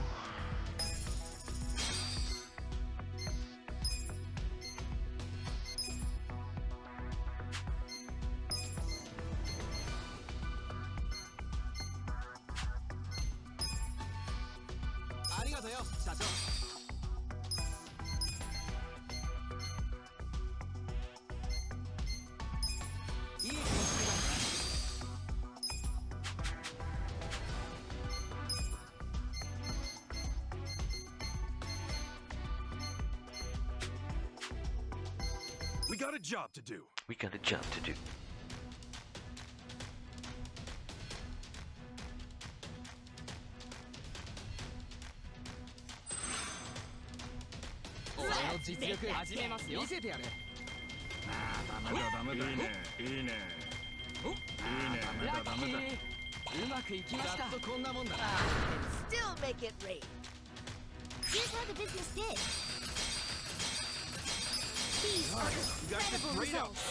We got a job to do. We got a job to do. Still make it rain. Here's how the business did. These are incredible results.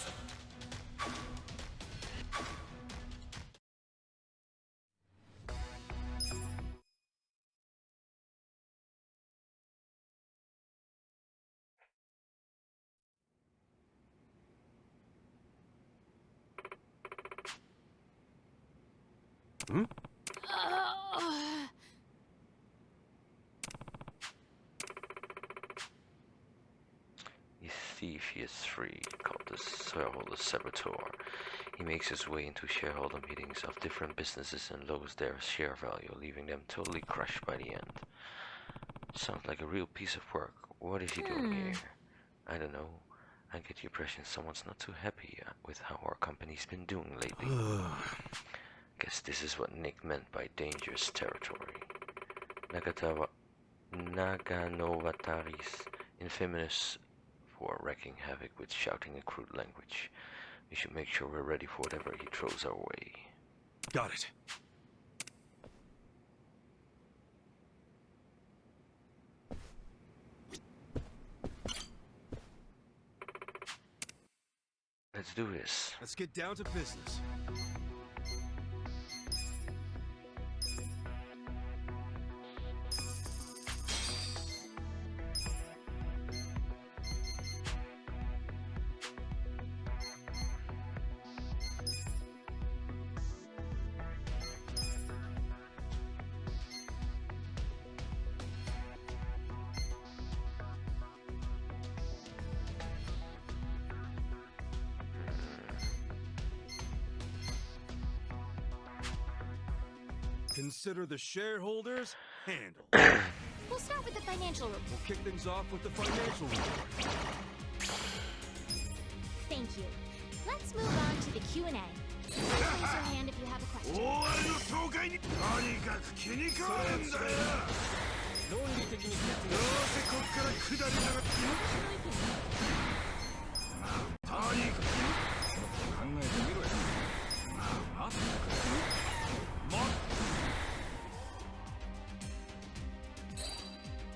Hmm? The thief he is free, called the shareholder saboteur. He makes his way into shareholder meetings of different businesses and lowers their share value, leaving them totally crushed by the end. Sounds like a real piece of work. What is he doing here? I don't know. I get the impression someone's not too happy with how our company's been doing lately. Guess this is what Nick meant by dangerous territory. Naganovataris, infamous for wreaking havoc with shouting and crude language. We should make sure we're ready for whatever he throws our way. Got it. Let's do this. Let's get down to business. Consider the shareholders handled. We'll start with the financial report. We'll kick things off with the financial report. Thank you. Let's move on to the Q&A. Please raise your hand if you have a question.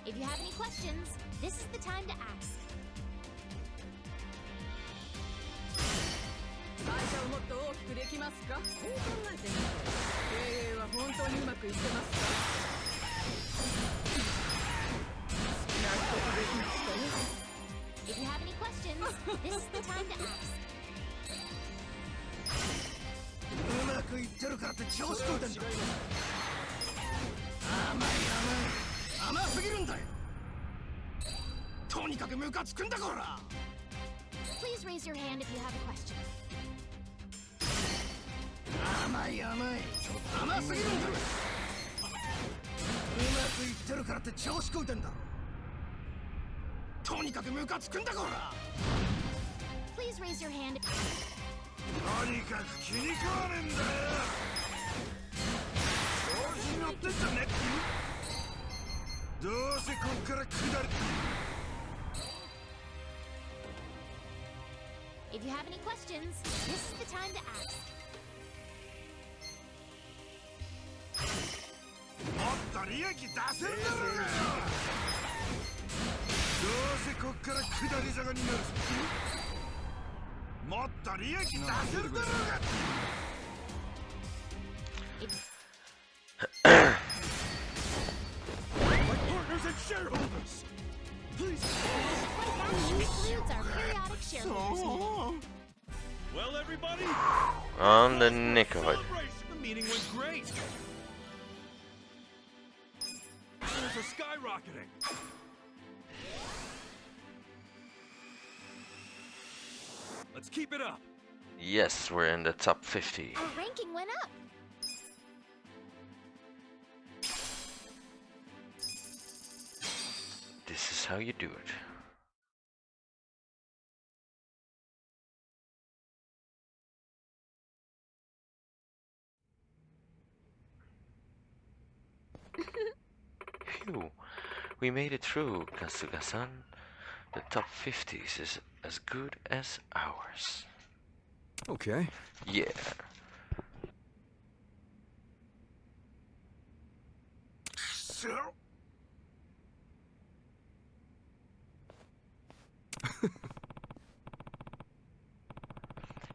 If you have any questions, this is the time to ask. 会社をもっと大きくできますか？こう考えてみて、経営は本当にうまくいってますか？納得できましたよ。If you have any questions, this is the time to ask. うまくいってるからって調子こいてんだ。甘すぎるんだよ。とにかくムカつくんだこら。Please Please raise your hand if you have a question. 甘い甘いちょっと甘すぎるんだろうまくいってるからって調子こいてんだろとにかくムカつくんだこら Please raise your hand if とにかく気に食わねえんだよ調子に乗ってんじゃねえどうせこっから下り If you have any questions, this is the time to ask. もっと利益出せるだろうがよどうせこっから下り坂になるもっと利益出せるだろうが My partners and shareholders! Please! That includes our periodic shareholders meeting. Well, everybody, On the nick of it. the meeting went great. Sales are skyrocketing. Let's keep it up. Yes, we're in the top 50. Our ranking went up. This is how you do it. Phew, we made it through, Kasuga-san. The top 50s is as good as ours. Okay. Yeah. So?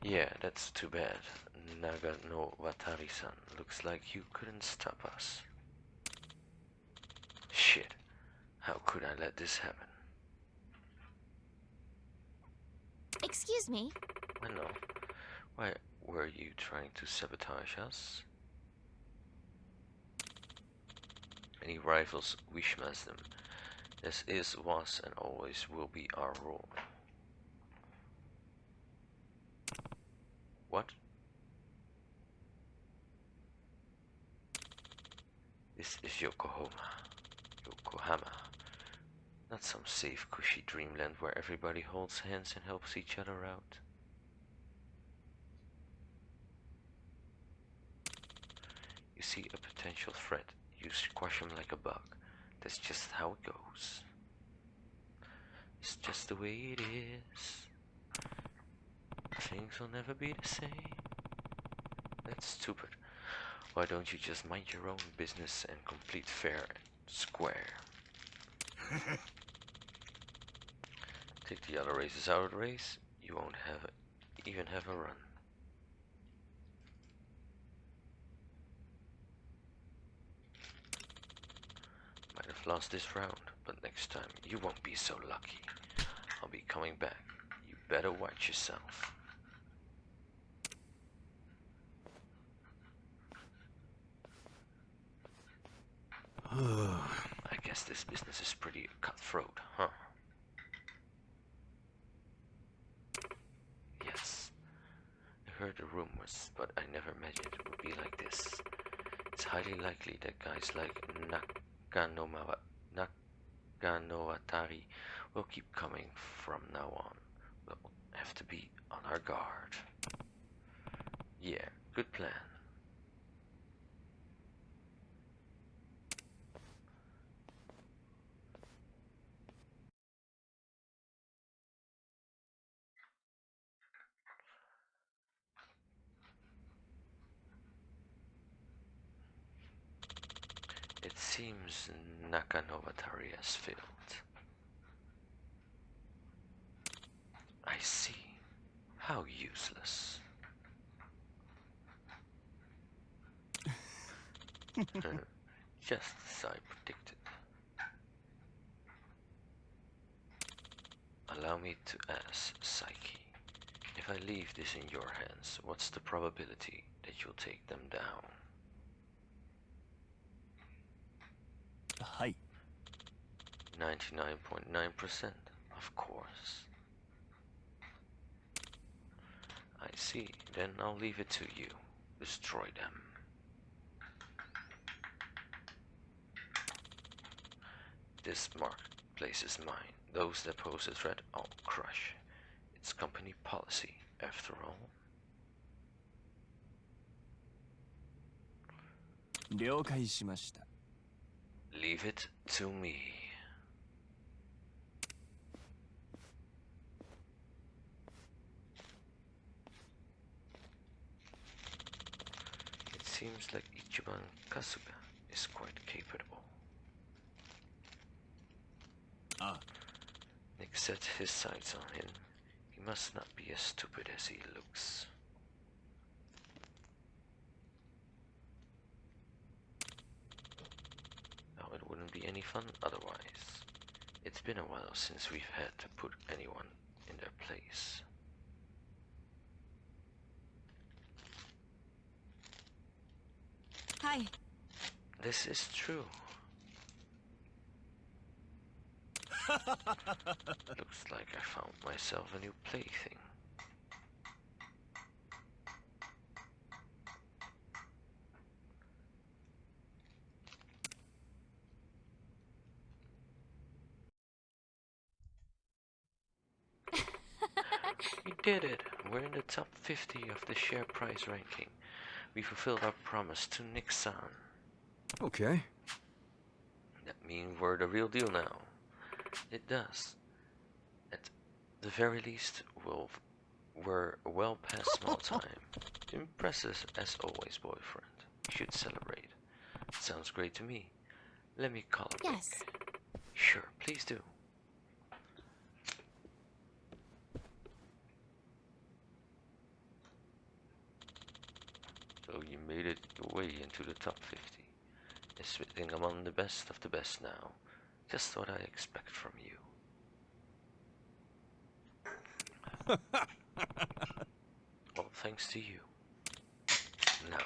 Yeah, that's too bad. Naga no Watari-san, looks like you couldn't stop us. Shit, how could I let this happen? Excuse me. I know. Why were you trying to sabotage us? Any rivals, we smash them. This is, was, and always will be our rule. What? This is Yokohama. Not some safe, cushy dreamland where everybody holds hands and helps each other out. You see a potential threat, you squash him like a bug. That's just how it goes. It's just the way it is. Things will never be the same. That's stupid. Why don't you just mind your own business and complete fair and square? Take the other races out of the race, you won't even have a run. Might have lost this round, but next time you won't be so lucky. I'll be coming back. You better watch yourself. I guess this business is pretty cutthroat, huh? Yes. I heard the rumors, but I never imagined it would be like this. It's highly likely that guys like Naganowatari will keep coming from now on. We'll have to be on our guard. Yeah, good plan. It seems Naganowatari has failed. I see. How useless. Just as I predicted. Allow me to ask, Psyche. If I leave this in your hands, what's the probability that you'll take them down? Hi. 99.9%, of course. I see. Then I'll leave it to you. Destroy them. This marketplace is mine. Those that pose a threat, I'll crush. It's company policy, after all. 了解しました。 Leave it to me. It seems like Ichiban Kasuga is quite capable. Nick set his sights on him. He must not be as stupid as he looks. Now it wouldn't be any fun otherwise. It's been a while since we've had to put anyone in their place. Hi. This is true. Looks like I found myself a new plaything. We did it! We're in the top 50 of the share price ranking. We fulfilled our promise to Nick-san. Okay. That means we're the real deal now. It does. At the very least, we're well past small time. Impressive as always, boyfriend. You should celebrate. Sounds great to me. Let me call it. Yes. Sure, please do. So you made it your way into the top 50. It's fitting among the best of the best now. Just what I expect from you. All thanks to you. Now,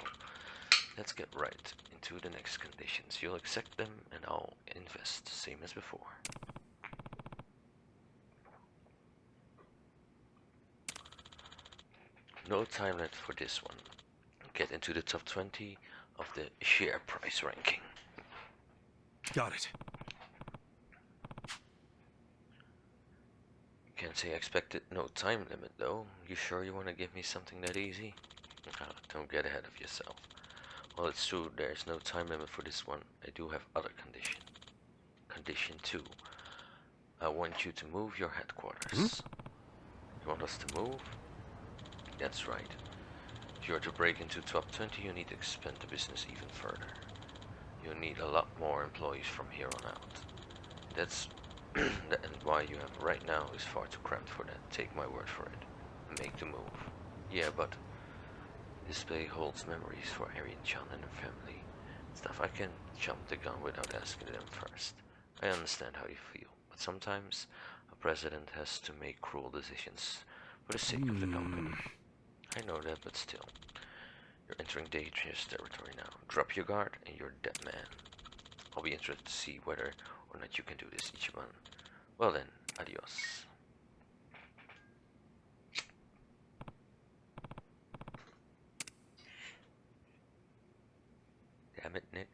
let's get right into the next conditions. You'll accept them and I'll invest, same as before. No time left for this one. Get into the top 20 of the share price ranking. Got it. Can't say I expected no time limit though. You sure you want to give me something that easy? Don't get ahead of yourself. Well, it's true there's no time limit for this one. I do have other condition. Condition 2. I want you to move your headquarters. You want us to move? That's right. If you're to break into top 20, you need to expand the business even further. You'll need a lot more employees from here on out. That's and why you have right now is far too cramped for that. Take my word for it. Make the move. Yeah, but this place holds memories for Arian-chan and her family. Stuff I can jump the gun without asking them first. I understand how you feel, but sometimes a president has to make cruel decisions for the sake of the company. I know that, but still. You're entering dangerous territory now. Drop your guard and you're a dead man. I'll be interested to see whether or not you can do this, Ichiban. Well then, adios. Damn it, Nick.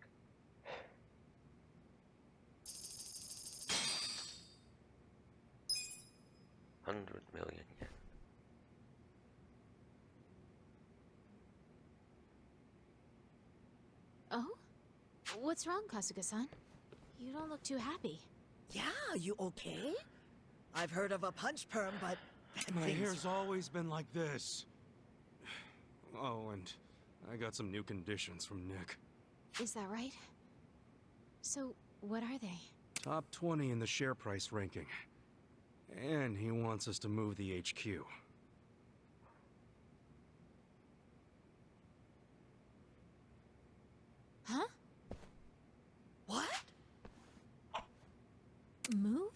$100 million yen. Oh? What's wrong, Kasuga-san? You don't look too happy. Yeah, you okay? I've heard of a punch perm, but My things- hair's always been like this. Oh, and I got some new conditions from Nick. Is that right? So, what are they? Top 20 in the share price ranking. And he wants us to move the HQ. Huh? What? Move?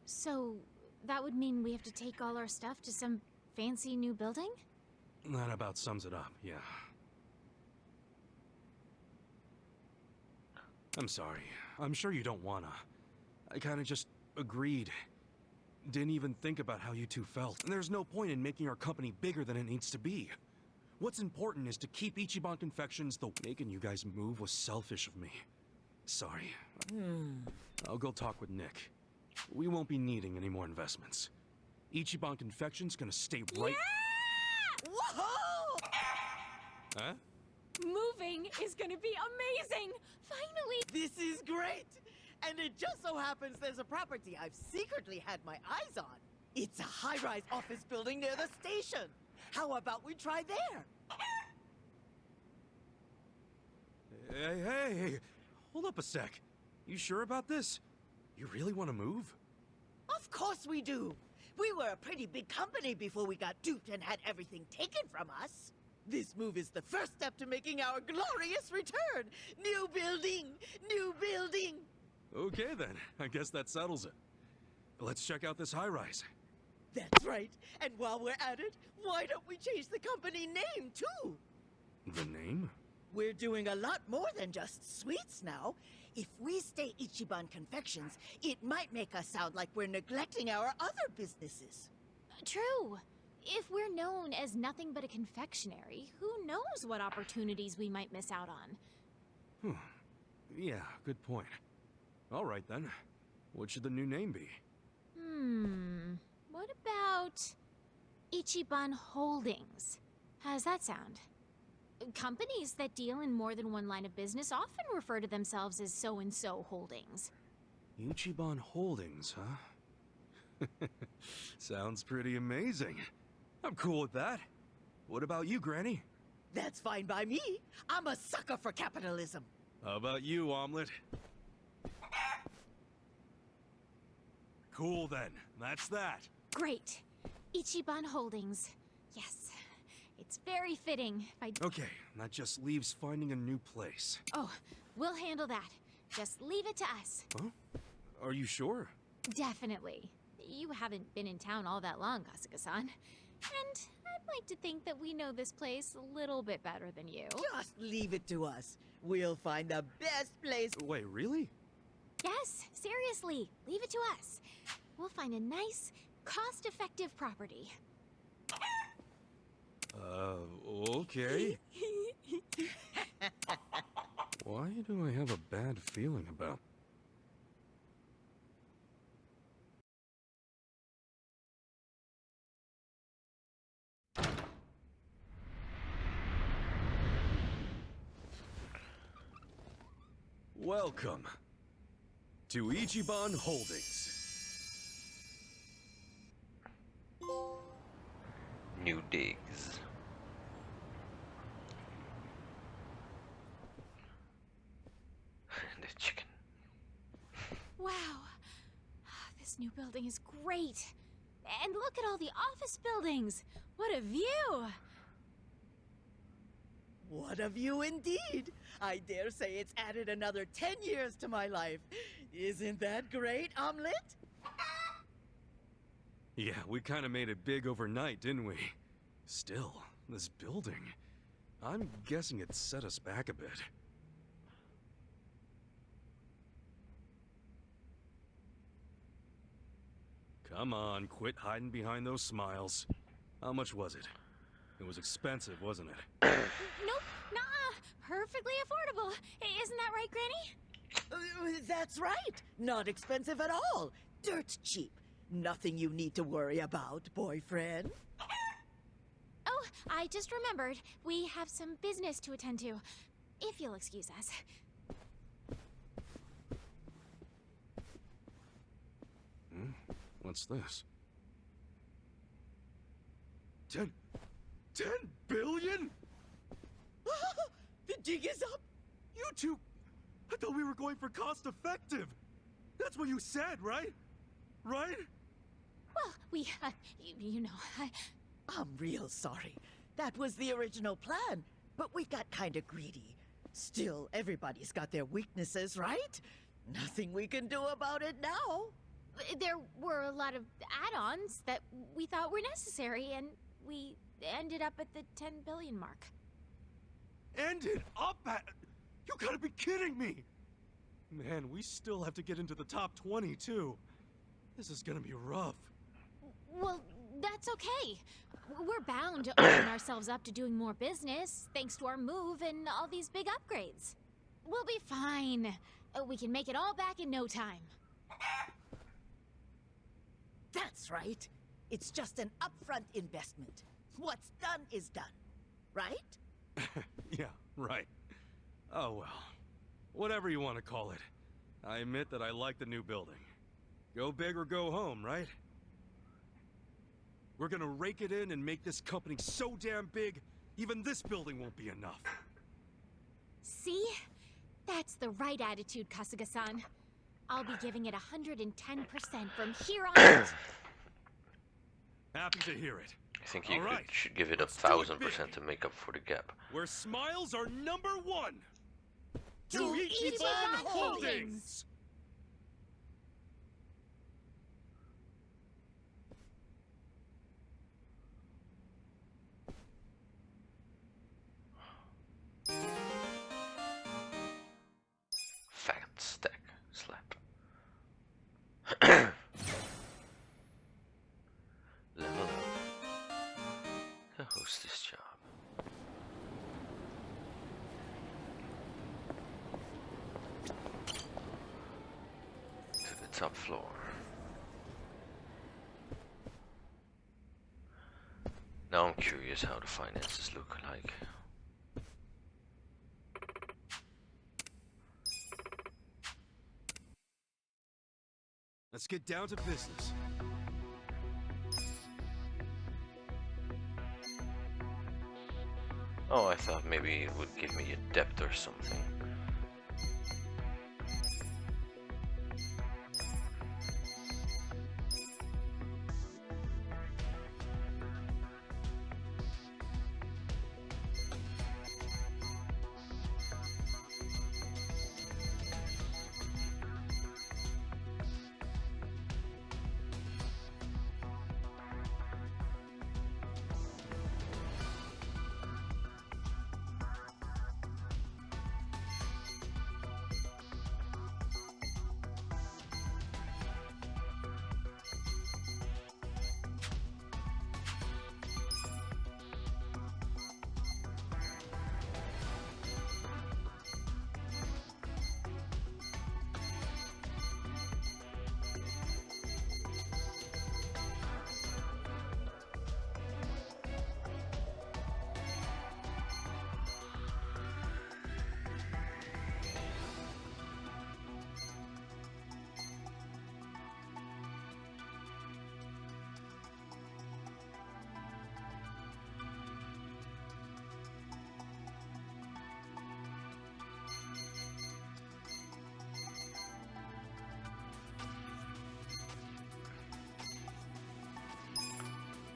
So, that would mean we have to take all our stuff to some fancy new building? That about sums it up, yeah. I'm sorry. I'm sure you don't wanna. I kinda just agreed. didn't even think about how you two felt. And there's no point in making our company bigger than it needs to be. What's important is to keep Ichiban Confections the... Making you guys move was selfish of me. Sorry. I'll go talk with Nick. We won't be needing any more investments. Ichiban Confections gonna stay right... Yeah! Whoa! Huh? Moving is gonna be amazing! Finally! This is great! And it just so happens there's a property I've secretly had my eyes on. It's a high-rise office building near the station. How about we try there? Hey, hold up a sec. You sure about this? You really want to move? Of course we do. We were a pretty big company before we got duped and had everything taken from us. This move is the first step to making our glorious return. New building! New building! Okay then, I guess that settles it. Let's check out this high-rise. That's right. And while we're at it, why don't we change the company name, too? The name? We're doing a lot more than just sweets now. If we stay Ichiban Confections, it might make us sound like we're neglecting our other businesses. True. If we're known as nothing but a confectionery, who knows what opportunities we might miss out on? Yeah, good point. All right then. What should the new name be? What about Ichiban Holdings? How does that sound? Companies that deal in more than one line of business often refer to themselves as so-and-so holdings. Ichiban Holdings, huh? Sounds pretty amazing. I'm cool with that. What about you, Granny? That's fine by me. I'm a sucker for capitalism. How about you, Omelet? Cool then. That's that. Great. Ichiban Holdings. Yes. It's very fitting. Okay, that just leaves finding a new place. Oh, we'll handle that. Just leave it to us. Huh? Are you sure? Definitely. You haven't been in town all that long, Kasuga-san. And I'd like to think that we know this place a little bit better than you. Just leave it to us. We'll find the best place. Wait, really? Yes, seriously. Leave it to us. We'll find a nice, cost-effective property. Okay. Why do I have a bad feeling about... Welcome to Ichiban Holdings. New digs. The chicken. Wow. This new building is great. And look at all the office buildings. What a view. What a view indeed. I dare say it's added another 10 years to my life. Isn't that great, Omelet? Yeah, we kind of made it big overnight, didn't we? Still, this building... I'm guessing it set us back a bit. Come on, quit hiding behind those smiles. How much was it? It was expensive, wasn't it? Nope, nuh-uh. Perfectly affordable. Isn't that right, Granny? That's right. Not expensive at all. Dirt cheap. Nothing you need to worry about, boyfriend. Oh, I just remembered. We have some business to attend to. If you'll excuse us. What's this? 10 billion? The dig is up. You two... I thought we were going for cost effective. That's what you said, right? Right? Well, we, you know, I'm real sorry. That was the original plan, but we got kinda greedy. Still, everybody's got their weaknesses, right? Nothing we can do about it now. There were a lot of add-ons that we thought were necessary, and we ended up at the 10 billion mark. Ended up at... You gotta be kidding me! Man, we still have to get into the top 20, too. This is gonna be rough. Well, that's okay. We're bound to open ourselves up to doing more business, thanks to our move and all these big upgrades. We'll be fine. We can make it all back in no time. That's right. It's just an upfront investment. What's done is done, right? Yeah, right. Oh well. Whatever you want to call it. I admit that I like the new building. Go big or go home, right? We're gonna rake it in and make this company so damn big, even this building won't be enough. See? That's the right attitude, Kasuga-san. I'll be giving it 110% from here on out. Happy to hear it. I think you should give it 1,000% to make up for the gap. Where smiles are number one. To Ichiban Holdings! Fat stack slap. Level up to host this job. To the top floor. Now I'm curious how the finances look like. Let's get down to business. Oh, I thought maybe it would give me a depth or something.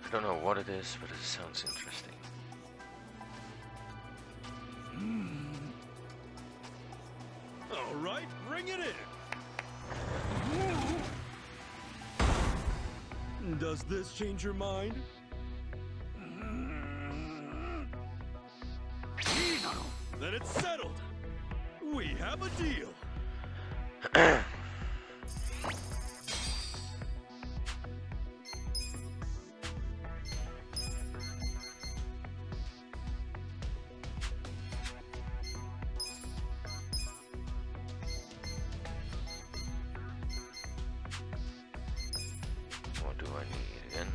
I don't know what it is, but it sounds interesting. All right, bring it in. Does this change your mind? Then it's settled. We have a deal. What do I need again?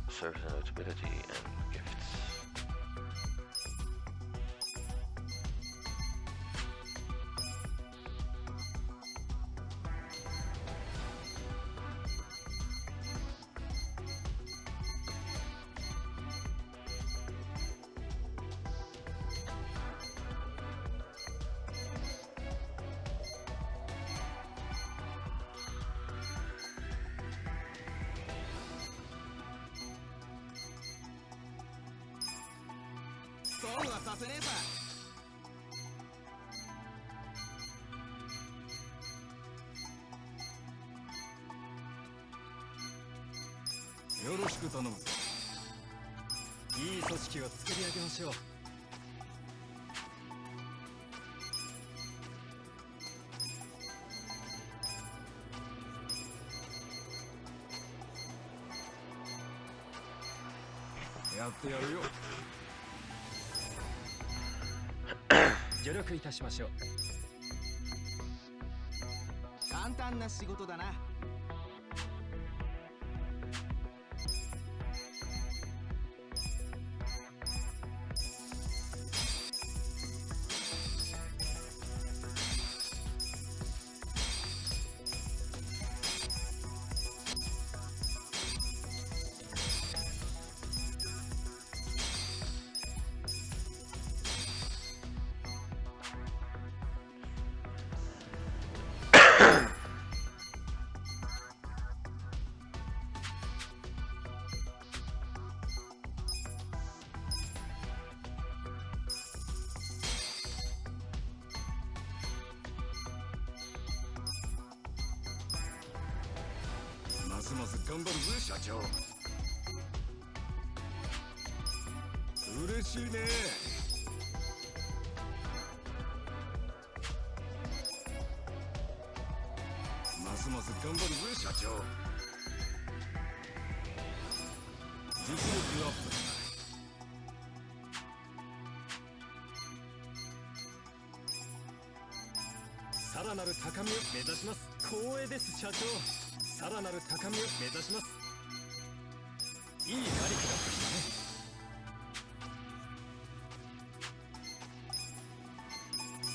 Service and notability and gifts. やってやるよ。助力いたしましょう。簡単な仕事だな。ますます頑張るぜ社長。嬉しいね。ますます頑張るぜ社長。実力アップだ。さらなる高みを目指します。光栄です社長。さらなる高みを目指します。いいカリキュラムでしたね。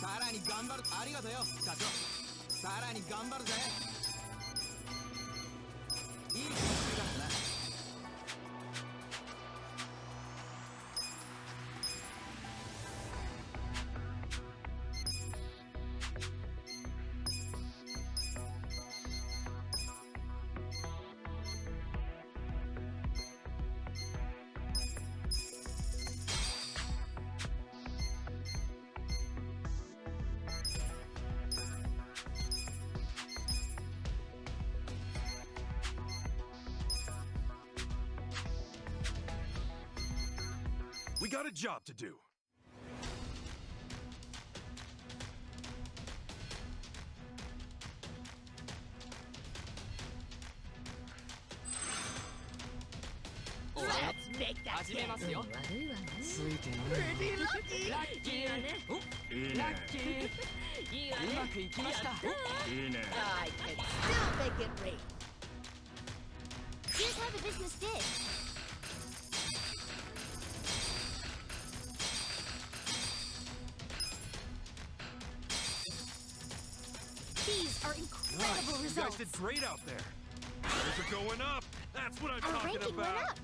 さらに頑張る。ありがとうよ社長。さらに頑張るぜ。いい研修だったな。We got a job to do. Let's make that Pretty lucky. I can still make it rain. Here's how the business did. These are incredible Nice. results. You guys did great out there. Those are going up. That's what I'm Our talking ranking about. went up.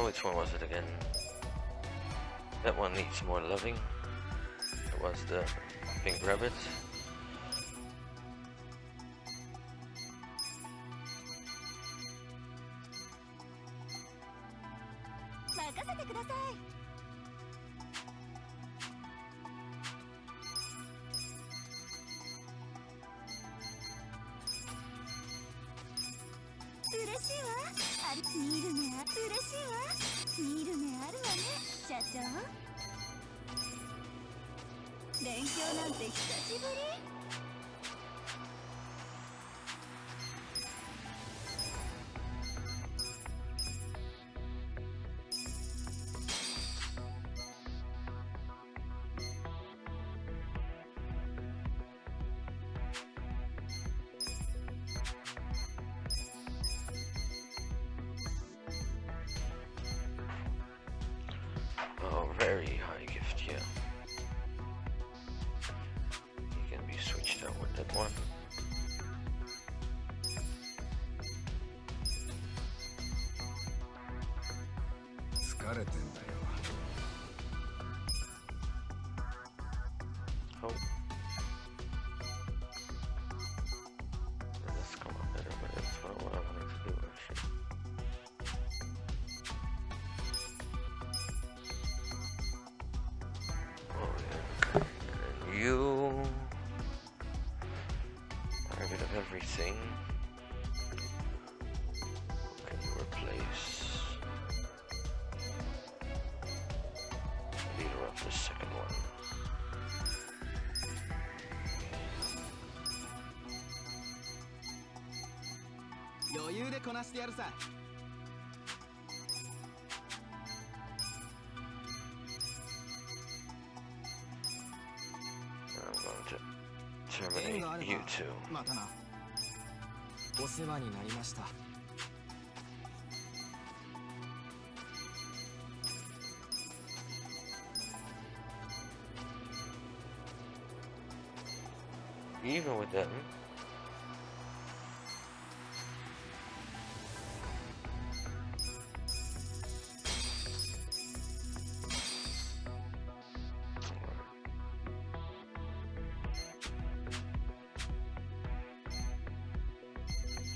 Which one was it again? That one needs more loving. It was the pink rabbit. かれてんだよ。 Oh. Let's come up better, but that's not what I wanted to do actually. Oh yeah, okay. And you are a bit of everything. What can you replace? Leader of the second one. I'm going to terminate you two. またな。お世話になりました。 Even with them.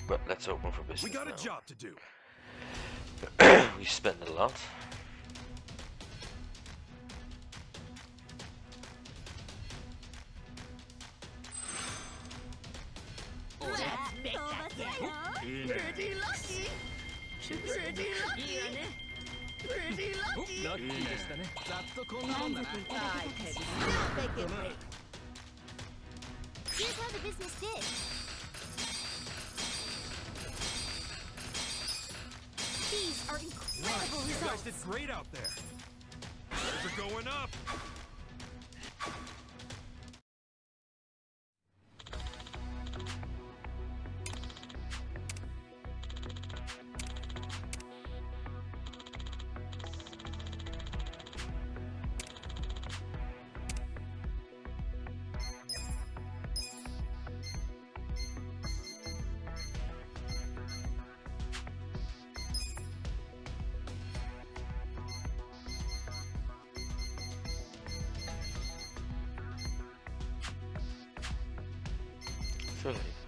But let's open for business. We got now. a job to do. We spend a lot. Let's make that game. Pretty lucky. Pretty lucky. Pretty lucky. ラッキーでしたね。ざっとこんなもんだな。 I can still make it rain. Here's how the business did. These are incredible You guys results. did great out there. Sales are going up.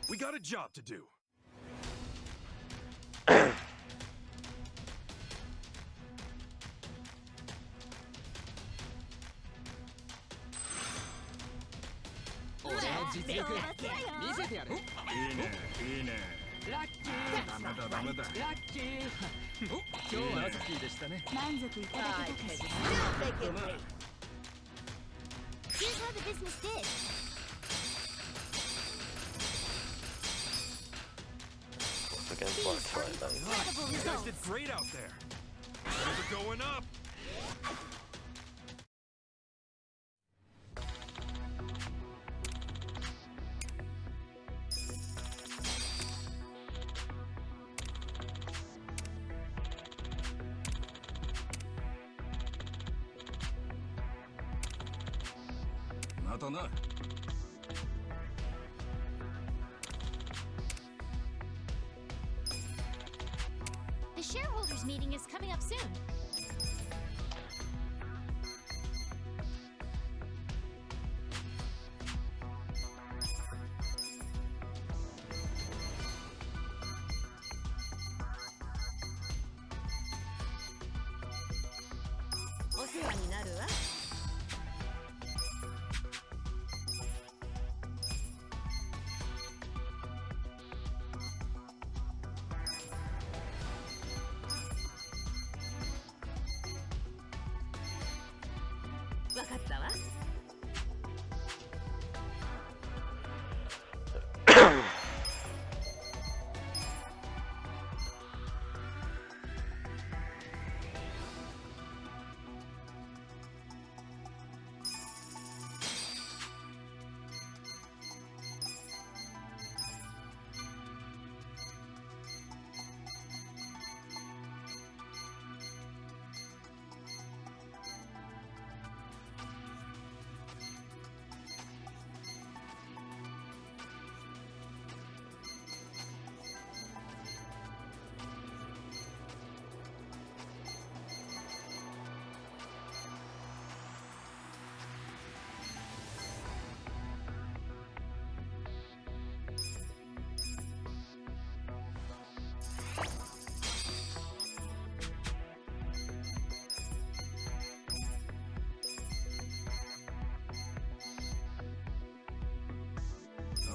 We got a job to do. Here's how the business did. Against Fox right now. Incredible You guys results. did great out there. Sales are going up. The shareholders meeting is coming up soon.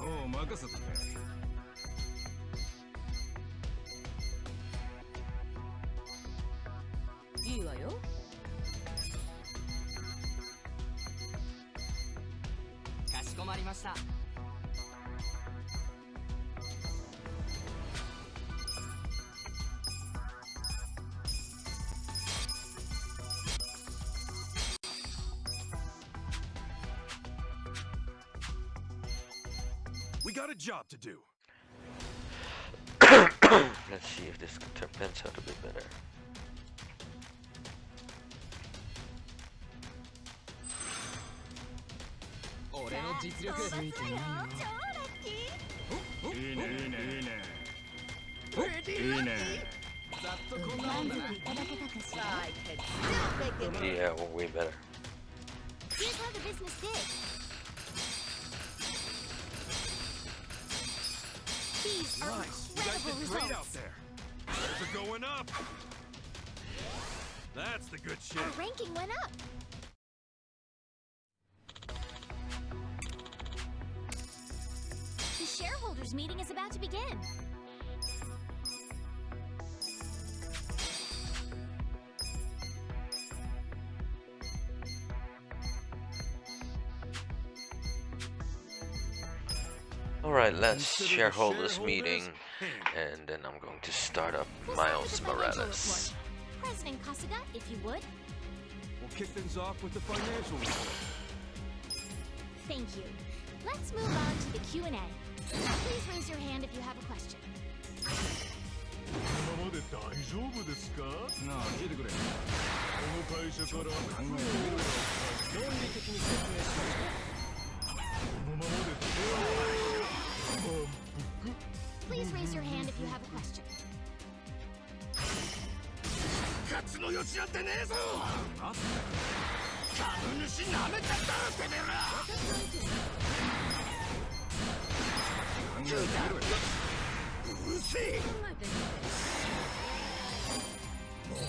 もう任せとけ。いいわよ。かしこまりました。We got a job to do. Let's see if this turns out to be better. Yeah, well, way better. Here's how the business did. These are Nice. You guys incredible did great out results. there. Shares are going up. That's the good shit. Our ranking went up. The shareholders meeting is about to begin. Alright, let's shareholders meeting, and then I'm going to start up Miles Morales. President Kasuga, if you would. We'll kick things off with the financial report. Thank you. Let's move on to the Q&A. Please raise your hand if you have a question. 今まで大丈夫ですか？なあ、聞いてくれ。この会社から論理的に説明しました。このままでPlease raise your hand if you have a question. 勝ちの余地なんてねえぞ。株主なめちゃったてめえら。うるせえ。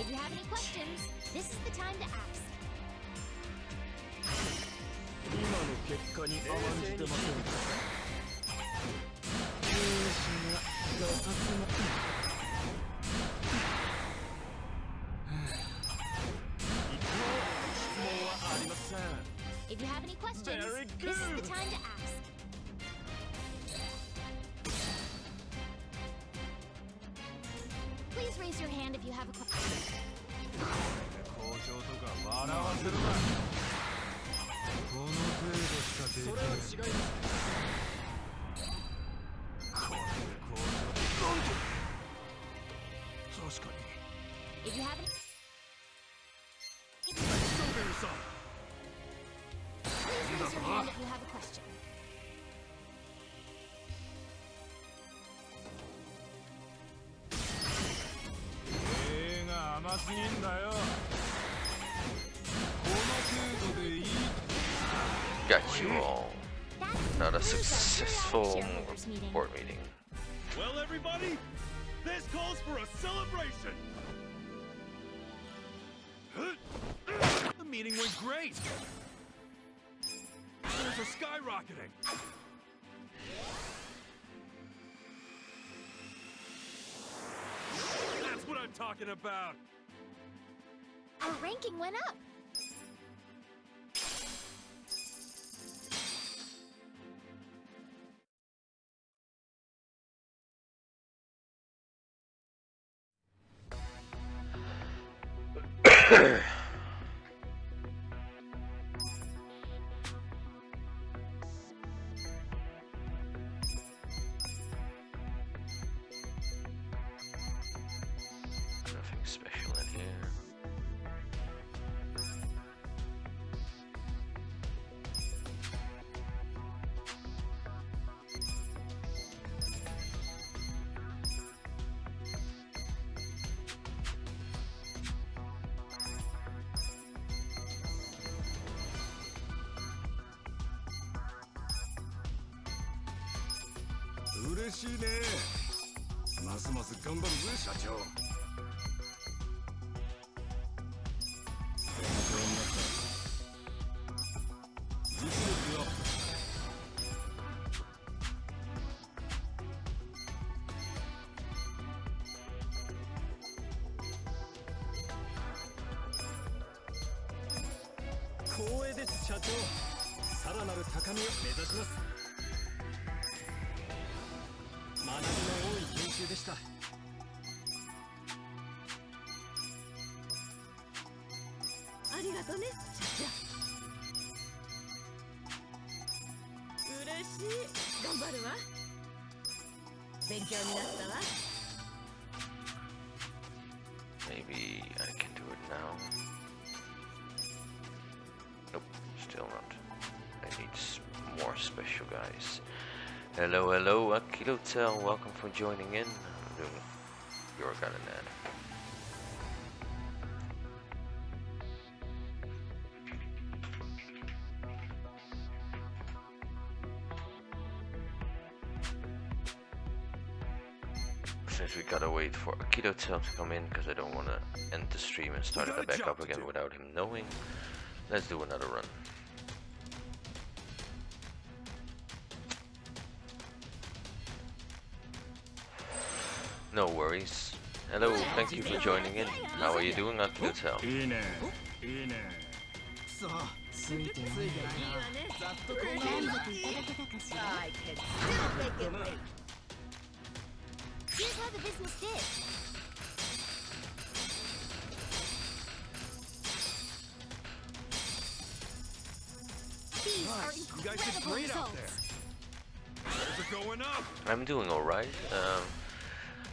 If you have any questions, this is the time to ask. 今の結果に甘んじてませんか？If you have any questions, this is the time to ask. Please raise your hand if you have a question. 校長とか笑わせるな。この程度しかできない。それは違います。これで校長なんと確かに。 If you have any... Show yourself. Please raise your hand if you have a question. Got you all. Not a successful board meeting. Well, everybody, this calls for a celebration. The meeting went great. Shares are skyrocketing. That's what I'm talking about. Our ranking went up. Nothing special in here. 光栄です社長。さらなる高みを目指します。学びの多い研修でした。ありがとね社長。嬉しい。頑張るわ。勉強になったわ。 Maybe I can do it now. Nope, still not. I need more special guys. Hello, hello, Akilotel. Welcome for joining in. I'm doing your gun and ad. Since we gotta wait for Akilotel to come in because I don't want to end the stream and start it back up again without him knowing, let's do another run. No worries. Hello, thank you for joining in. How are you doing, Akilotel? Here's how the business did. These are You guys did incredible great out results. there. They're going up. I'm doing alright.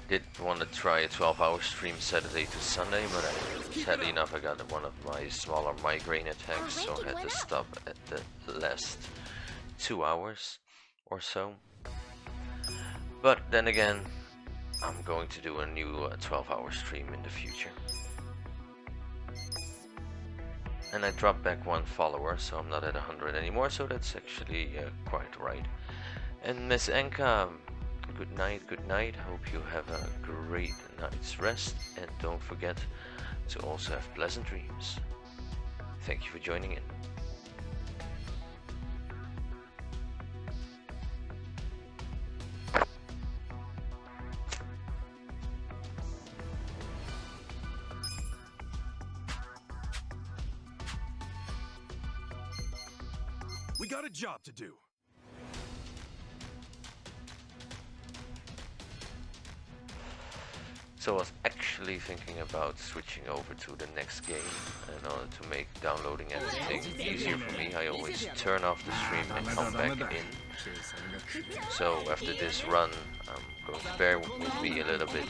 Did want to try a 12-hour stream Saturday to Sunday, but sadly enough I got one of my smaller migraine attacks, so I had to stop at the last 2 hours or so. But then again, I'm going to do a new 12-hour stream in the future. And I dropped back 1 follower, so I'm not at 100 anymore, so that's actually quite right. And Miss Enka, good night, good night. Hope you have a great night's rest, and don't forget to also have pleasant dreams. Thank you for joining in. We got a job to do. So I was actually thinking about switching over to the next game in order to make downloading everything easier for me. I always turn off the stream and come back in. So after this run, I'm going to bear with me a little bit,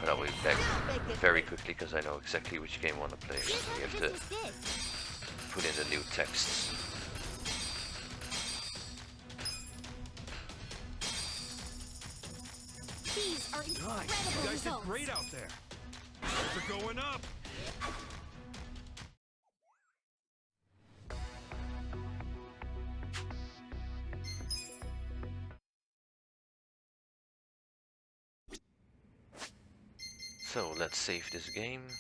but I'll be back very quickly because I know exactly which game I want to play. We have to put in the new texts. These are incredible You guys did results. great out there. They're going up. So let's save this game.